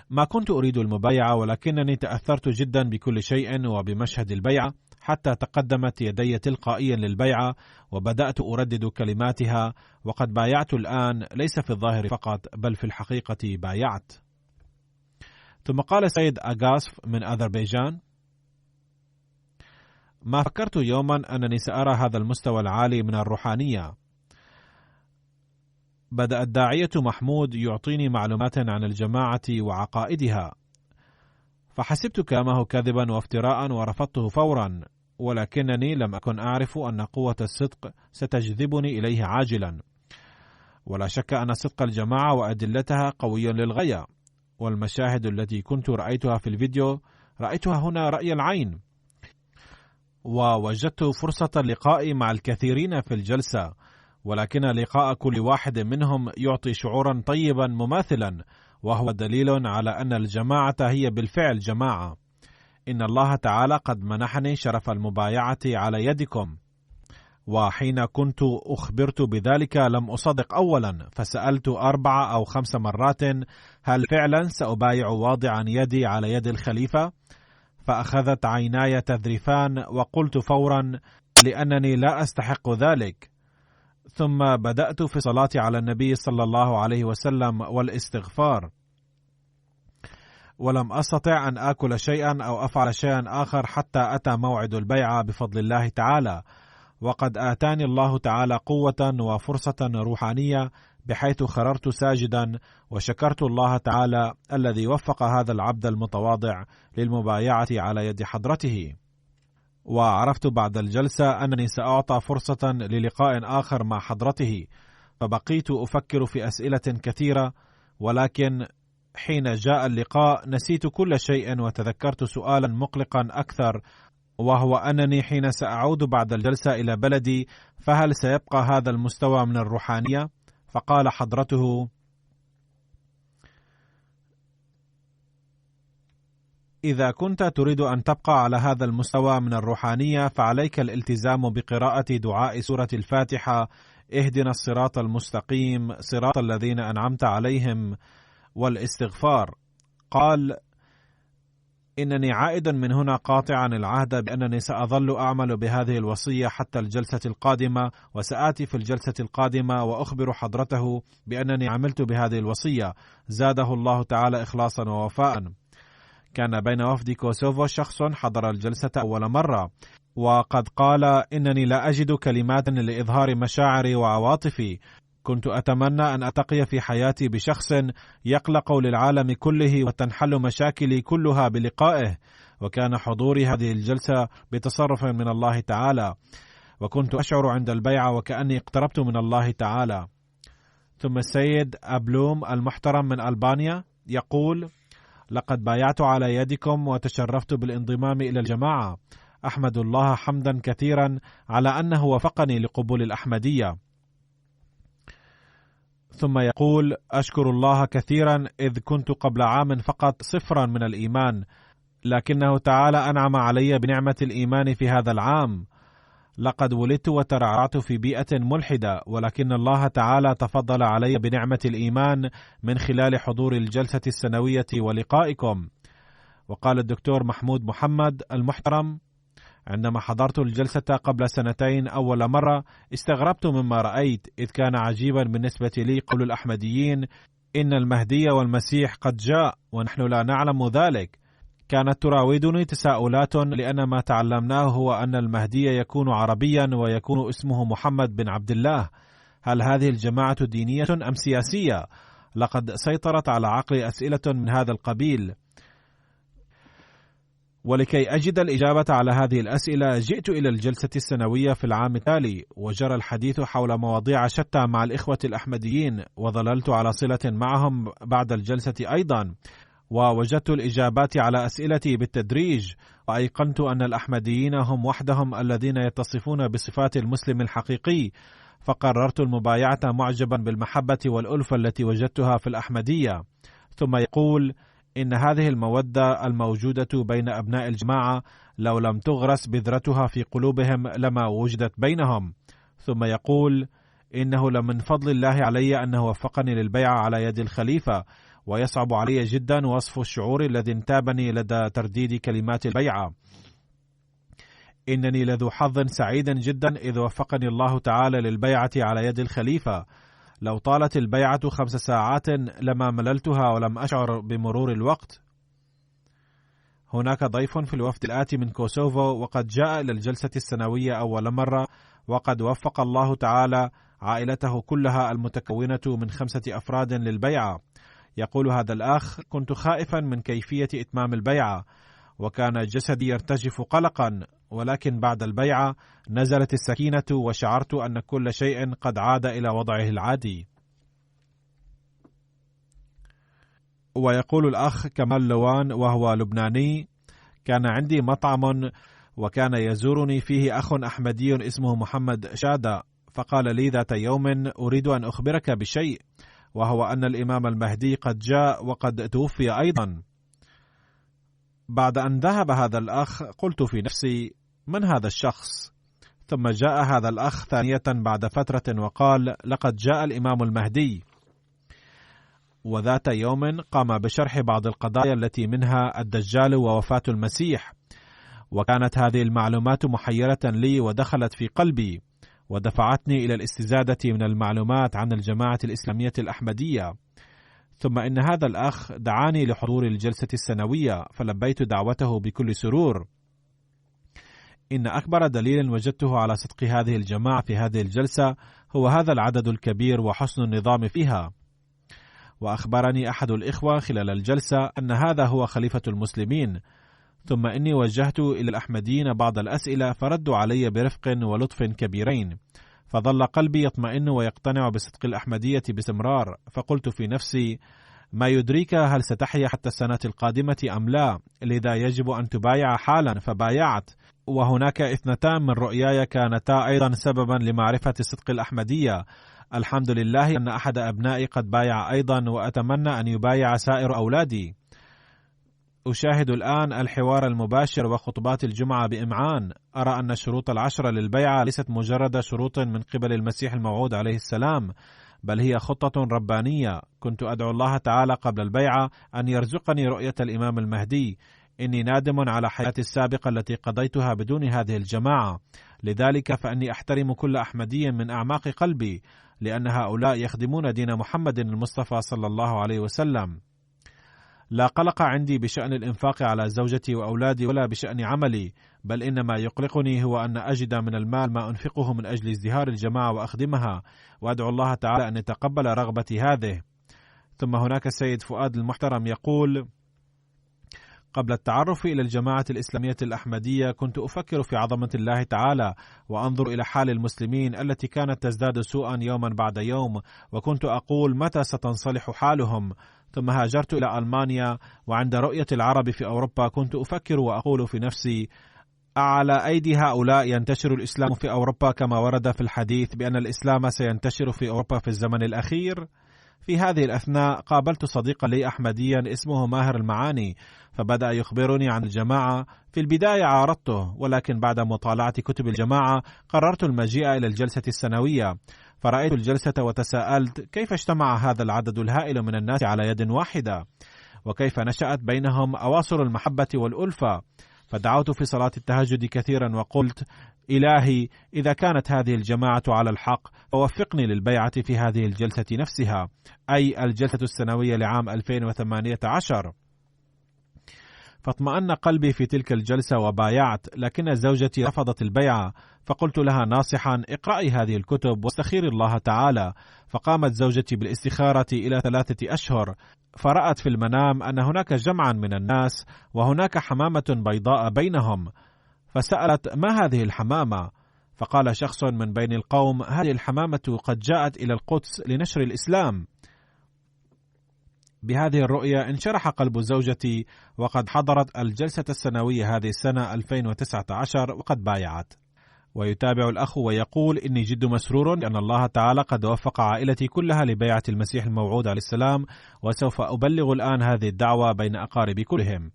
ما كنت أريد المبايعة، ولكنني تأثرت جدا بكل شيء وبمشهد البيعة، حتى تقدمت يدي تلقائيا للبيعة وبدأت أردد كلماتها، وقد بايعت الآن، ليس في الظاهر فقط بل في الحقيقة بايعت. ثم قال سيد أغاسف من أذربيجان: ما فكرت يوما أنني سأرى هذا المستوى العالي من الروحانية. بدأ الداعية محمود يعطيني معلومات عن الجماعة وعقائدها، فحسبت كلامه كذبا وافتراء ورفضته فورا، ولكنني لم أكن أعرف أن قوة الصدق ستجذبني إليه عاجلا. ولا شك أن صدق الجماعة وأدلتها قوي للغاية، والمشاهد التي كنت رأيتها في الفيديو رأيتها هنا رأي العين، ووجدت فرصة اللقاء مع الكثيرين في الجلسة، ولكن لقاء كل واحد منهم يعطي شعورا طيبا مماثلا، وهو دليل على أن الجماعة هي بالفعل جماعة. إن الله تعالى قد منحني شرف المبايعة على يدكم. وحين كنت أخبرت بذلك لم أصدق أولا، فسألت 4 أو 5 مرات: هل فعلا سأبايع واضعا يدي على يد الخليفة؟ فأخذت عيناي تذرفان، وقلت فورا: لأنني لا أستحق ذلك. ثم بدأت في الصلاة على النبي صلى الله عليه وسلم والاستغفار، ولم أستطع أن آكل شيئا أو أفعل شيئا آخر حتى أتى موعد البيعة بفضل الله تعالى. وقد آتاني الله تعالى قوة وفرصة روحانية، بحيث خررت ساجدا وشكرت الله تعالى الذي وفق هذا العبد المتواضع للمبايعة على يد حضرته. وعرفت بعد الجلسة أنني سأعطى فرصة للقاء آخر مع حضرته، فبقيت أفكر في أسئلة كثيرة، ولكن حين جاء اللقاء نسيت كل شيء، وتذكرت سؤالا مقلقا أكثر، وهو أنني حين سأعود بعد الجلسة إلى بلدي فهل سيبقى هذا المستوى من الروحانية؟ فقال حضرته: إذا كنت تريد أن تبقى على هذا المستوى من الروحانية فعليك الالتزام بقراءة دعاء سورة الفاتحة: اهدنا الصراط المستقيم صراط الذين أنعمت عليهم، والاستغفار. قال: إنني عائد من هنا قاطعا العهد بأنني سأظل أعمل بهذه الوصية حتى الجلسة القادمة، وسآتي في الجلسة القادمة وأخبر حضرته بأنني عملت بهذه الوصية، زاده الله تعالى إخلاصا ووفاء. كان بين وفد كوسوفو شخص حضر الجلسة أول مرة، وقد قال: إنني لا أجد كلمات لإظهار مشاعري وعواطفي، كنت أتمنى أن ألتقي في حياتي بشخص يقلق للعالم كله وتنحل مشاكلي كلها بلقائه، وكان حضوري هذه الجلسة بتصرف من الله تعالى، وكنت أشعر عند البيعة وكأني اقتربت من الله تعالى. ثم السيد أبلوم المحترم من ألبانيا يقول: لقد بايعت على يدكم وتشرفت بالانضمام إلى الجماعة. أحمد الله حمدا كثيرا على أنه وفقني لقبول الأحمدية. ثم يقول: أشكر الله كثيرا إذ كنت قبل عام فقط صفرا من الإيمان، لكنه تعالى أنعم علي بنعمة الإيمان في هذا العام. لقد ولدت وترعرعت في بيئة ملحدة، ولكن الله تعالى تفضل علي بنعمة الإيمان من خلال حضور الجلسة السنوية ولقائكم. وقال الدكتور محمود محمد المحترم: عندما حضرت الجلسة قبل 2 أول مرة استغربت مما رأيت، إذ كان عجيبا بالنسبة لي قول الأحمديين إن المهدي والمسيح قد جاء ونحن لا نعلم ذلك. كانت تراودني تساؤلات، لأن ما تعلمناه هو أن المهدي يكون عربيا ويكون اسمه محمد بن عبد الله. هل هذه الجماعة دينية أم سياسية؟ لقد سيطرت على عقلي أسئلة من هذا القبيل. ولكي أجد الإجابة على هذه الأسئلة جئت إلى الجلسة السنوية في العام التالي، وجرى الحديث حول مواضيع شتى مع الإخوة الأحمديين، وظللت على صلة معهم بعد الجلسة أيضا، ووجدت الإجابات على أسئلتي بالتدريج، وأيقنت أن الأحمديين هم وحدهم الذين يتصفون بصفات المسلم الحقيقي، فقررت المبايعة معجبا بالمحبة والألفة التي وجدتها في الأحمدية. ثم يقول: إن هذه المودة الموجودة بين أبناء الجماعة لو لم تغرس بذرتها في قلوبهم لما وجدت بينهم. ثم يقول: إنه لمن فضل الله علي أنه وفقني للبيعة على يد الخليفة، ويصعب علي جدا وصف الشعور الذي انتابني لدى ترديد كلمات البيعة. إنني لذو حظ سعيد جدا إذ وفقني الله تعالى للبيعة على يد الخليفة. لو طالت البيعة 5 ساعات لما مللتها ولم أشعر بمرور الوقت. هناك ضيف في الوفد الآتي من كوسوفو، وقد جاء إلى الجلسة السنوية أول مرة، وقد وفق الله تعالى عائلته كلها المتكونة من 5 أفراد للبيعة. يقول هذا الأخ: كنت خائفا من كيفية إتمام البيعة، وكان جسدي يرتجف قلقا، ولكن بعد البيعة نزلت السكينة وشعرت أن كل شيء قد عاد إلى وضعه العادي. ويقول الأخ كمال لوان وهو لبناني: كان عندي مطعم وكان يزورني فيه أخ أحمدي اسمه محمد شادة، فقال لي ذات يوم: أريد أن أخبرك بشيء، وهو أن الإمام المهدي قد جاء وقد توفي أيضا. بعد أن ذهب هذا الأخ قلت في نفسي: من هذا الشخص؟ ثم جاء هذا الأخ ثانية بعد فترة وقال: لقد جاء الإمام المهدي. وذات يوم قام بشرح بعض القضايا التي منها الدجال ووفاة المسيح، وكانت هذه المعلومات محيرة لي ودخلت في قلبي، ودفعتني إلى الاستزادة من المعلومات عن الجماعة الإسلامية الأحمدية. ثم إن هذا الأخ دعاني لحضور الجلسة السنوية، فلبيت دعوته بكل سرور. إن أكبر دليل وجدته على صدق هذه الجماعة في هذه الجلسة هو هذا العدد الكبير وحسن النظام فيها. وأخبرني أحد الإخوة خلال الجلسة أن هذا هو خليفة المسلمين. ثم إني وجهت إلى الأحمديين بعض الأسئلة، فردوا علي برفق ولطف كبيرين، فظل قلبي يطمئن ويقتنع بصدق الأحمدية باستمرار. فقلت في نفسي: ما يدريك هل ستحيا حتى السنة القادمة أم لا؟ لذا يجب أن تبايع حالا. فبايعت. وهناك 2 من رؤياي كانتا أيضا سببا لمعرفة صدق الأحمدية. الحمد لله أن أحد أبنائي قد بايع أيضا، وأتمنى أن يبايع سائر أولادي. أشاهد الآن الحوار المباشر وخطبات الجمعة بإمعان. أرى أن الشروط 10 للبيعة ليست مجرد شروط من قبل المسيح الموعود عليه السلام، بل هي خطة ربانية. كنت أدعو الله تعالى قبل البيعة أن يرزقني رؤية الإمام المهدي. إني نادم على حياتي السابقة التي قضيتها بدون هذه الجماعة، لذلك فإني أحترم كل أحمدي من أعماق قلبي، لأن هؤلاء يخدمون دين محمد المصطفى صلى الله عليه وسلم. لا قلق عندي بشأن الإنفاق على زوجتي وأولادي ولا بشأن عملي، بل إنما يقلقني هو أن أجد من المال ما أنفقه من أجل ازدهار الجماعة وأخدمها، وأدعو الله تعالى أن يتقبل رغبتي هذه. ثم هناك السيد فؤاد المحترم يقول: قبل التعرف إلى الجماعة الإسلامية الأحمدية كنت أفكر في عظمة الله تعالى، وأنظر إلى حال المسلمين التي كانت تزداد سوءا يوما بعد يوم، وكنت أقول متى ستنصلح حالهم. ثم هاجرت إلى ألمانيا، وعند رؤية العرب في أوروبا كنت أفكر وأقول في نفسي: على أيدي هؤلاء ينتشر الإسلام في أوروبا كما ورد في الحديث بأن الإسلام سينتشر في أوروبا في الزمن الأخير؟ في هذه الأثناء قابلت صديقا لي أحمديا اسمه ماهر المعاني، فبدأ يخبرني عن الجماعة. في البداية عارضته، ولكن بعد مطالعة كتب الجماعة قررت المجيء إلى الجلسة السنوية. فرأيت الجلسة وتساءلت: كيف اجتمع هذا العدد الهائل من الناس على يد واحدة؟ وكيف نشأت بينهم أواصر المحبة والألفة؟ فدعوت في صلاة التهجد كثيرا وقلت: إلهي، إذا كانت هذه الجماعة على الحق فوفقني للبيعة في هذه الجلسة نفسها، أي الجلسة السنوية لعام 2018. فاطمأن قلبي في تلك الجلسة وبايعت، لكن زوجتي رفضت البيعة، فقلت لها ناصحا: اقرأي هذه الكتب واستخيري الله تعالى. فقامت زوجتي بالاستخارة إلى 3 أشهر، فرأت في المنام أن هناك جمعا من الناس وهناك حمامة بيضاء بينهم، فسألت: ما هذه الحمامة؟ فقال شخص من بين القوم: هذه الحمامة قد جاءت إلى القدس لنشر الإسلام. بهذه الرؤية انشرح قلب زوجتي، وقد حضرت الجلسة السنوية هذه السنة 2019 وقد بايعت. ويتابع الأخ ويقول: إني جد مسرور لأن الله تعالى قد وفق عائلتي كلها لبيعة المسيح الموعود عليه السلام، وسوف أبلغ الآن هذه الدعوة بين أقاربي كلهم.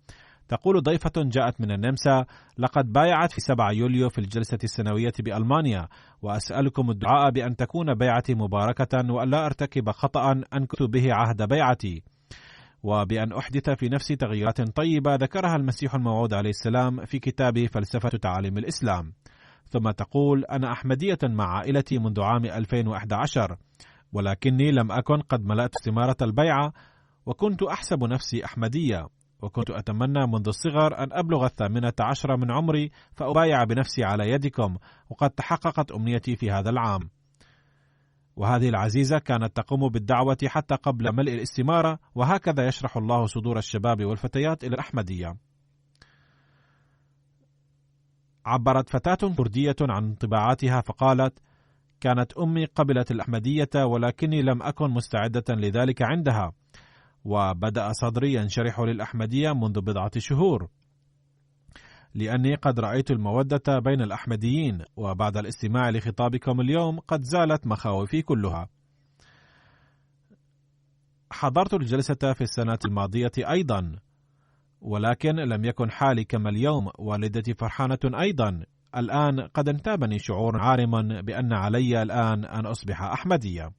تقول ضيفة جاءت من النمسا: لقد بايعت في 7 يوليو في الجلسة السنوية بألمانيا، وأسألكم الدعاء بأن تكون بيعتي مباركة، وأن لا أرتكب خطأ أنكت به عهد بيعتي، وبأن أحدث في نفسي تغييرات طيبة ذكرها المسيح الموعود عليه السلام في كتابه فلسفة تعاليم الإسلام. ثم تقول: أنا أحمدية مع عائلتي منذ عام 2011، ولكني لم أكن قد ملأت استمارة البيعة، وكنت أحسب نفسي أحمدية، وكنت أتمنى منذ الصغر أن أبلغ 18 من عمري فأبايع بنفسي على يدكم، وقد تحققت أمنيتي في هذا العام. وهذه العزيزة كانت تقوم بالدعوة حتى قبل ملء الاستمارة، وهكذا يشرح الله صدور الشباب والفتيات إلى الأحمدية. عبرت فتاة كردية عن انطباعاتها فقالت: كانت أمي قبلت الأحمدية، ولكني لم أكن مستعدة لذلك عندها، وبدأ صدري ينشرح للأحمدية منذ 10 شهور، لأني قد رأيت المودة بين الأحمديين، وبعد الاستماع لخطابكم اليوم قد زالت مخاوفي كلها. حضرت الجلسة في السنة الماضية أيضا، ولكن لم يكن حالي كما اليوم. والدتي فرحانة أيضا. الآن قد انتابني شعور عارم بأن علي الآن أن أصبح أحمدية.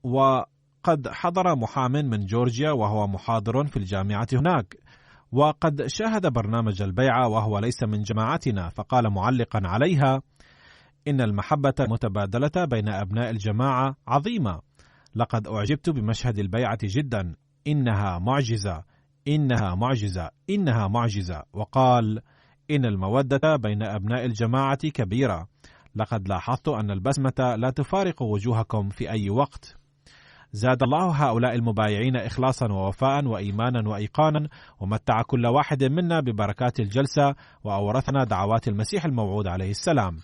وقد حضر محام من جورجيا وهو محاضر في الجامعة هناك، وقد شاهد برنامج البيعة وهو ليس من جماعتنا، فقال معلقا عليها: إن المحبة المتبادلة بين أبناء الجماعة عظيمة، لقد أعجبت بمشهد البيعة جدا، إنها معجزة، إنها معجزة، إنها معجزة. وقال: إن المودة بين أبناء الجماعة كبيرة، لقد لاحظت أن البسمة لا تفارق وجوهكم في أي وقت. زاد الله هؤلاء المبايعين إخلاصا ووفاء وإيمانا وإيقانا، ومتع كل واحد منا ببركات الجلسة، وأورثنا دعوات المسيح الموعود عليه السلام.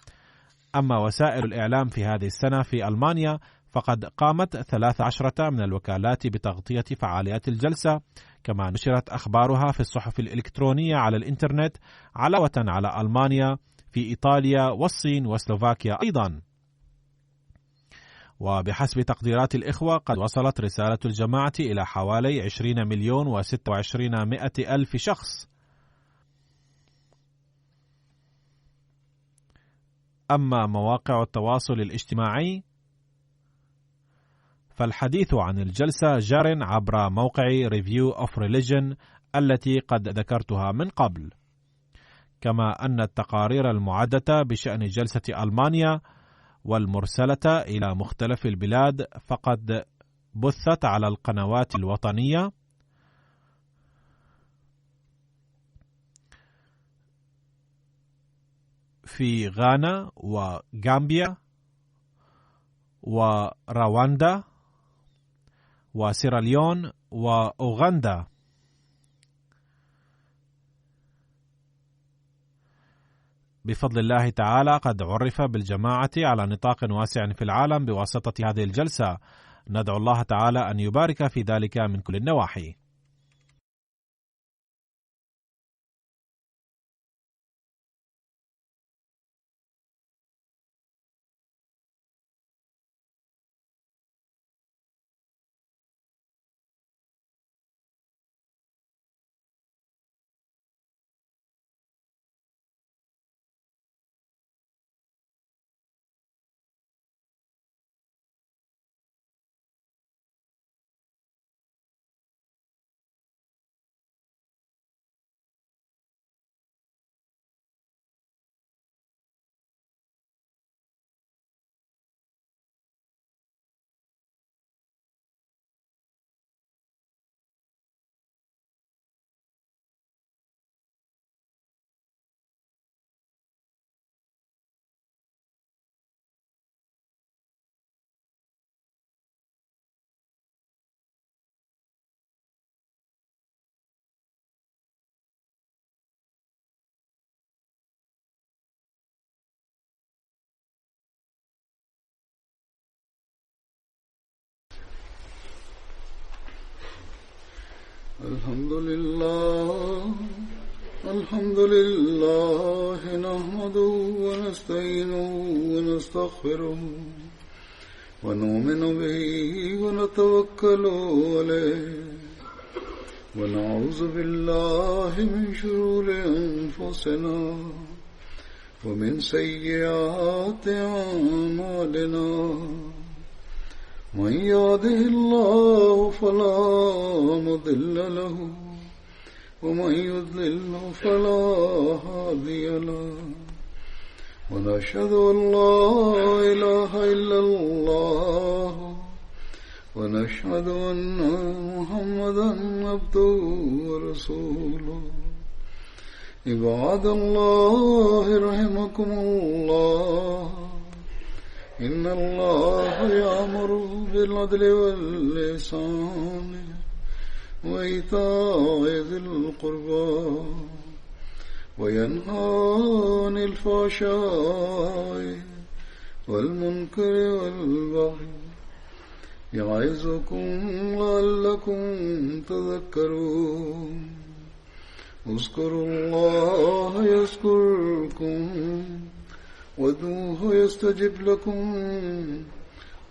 أما وسائل الإعلام في هذه السنة في ألمانيا فقد قامت 13 من الوكالات بتغطية فعاليات الجلسة، كما نشرت أخبارها في الصحف الإلكترونية على الإنترنت، علاوة على ألمانيا في إيطاليا والصين وسلوفاكيا أيضا. وبحسب تقديرات الإخوة قد وصلت رسالة الجماعة إلى حوالي 20,026,000 شخص. أما مواقع التواصل الاجتماعي فالحديث عن الجلسة جار عبر موقع Review of Religion التي قد ذكرتها من قبل، كما أن التقارير المعدة بشأن جلسة ألمانيا والمرسلة إلى مختلف البلاد فقد بثت على القنوات الوطنية في غانا وغامبيا ورواندا وسيراليون وأوغندا. بفضل الله تعالى قد عرف بالجماعة على نطاق واسع في العالم بواسطة هذه الجلسة. ندعو الله تعالى أن يبارك في ذلك من كل النواحي.
الحمد لله نحمده ونستعينه ونستغفره ونؤمن به ونتوكل عليه ونعوذ بالله من شرور أنفسنا ومن سيئات أعمالنا. من يهده الله فلا مضل له ومن يضلل فلا هادي له ونشهد أن لا إله إلا الله ونشهد أن محمدا عبده ورسوله. عباد الله رحمكم الله، إن الله يأمر بالعدل والإحسان وإيتاء ذي القربى وينهى عن الفحشاء والمنكر والبغي يعظكم لعلكم تذكرون. اذكروا الله يذكركم وادعوه يستجب لكم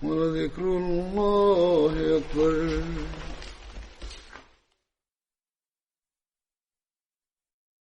ولذكر الله أكبر.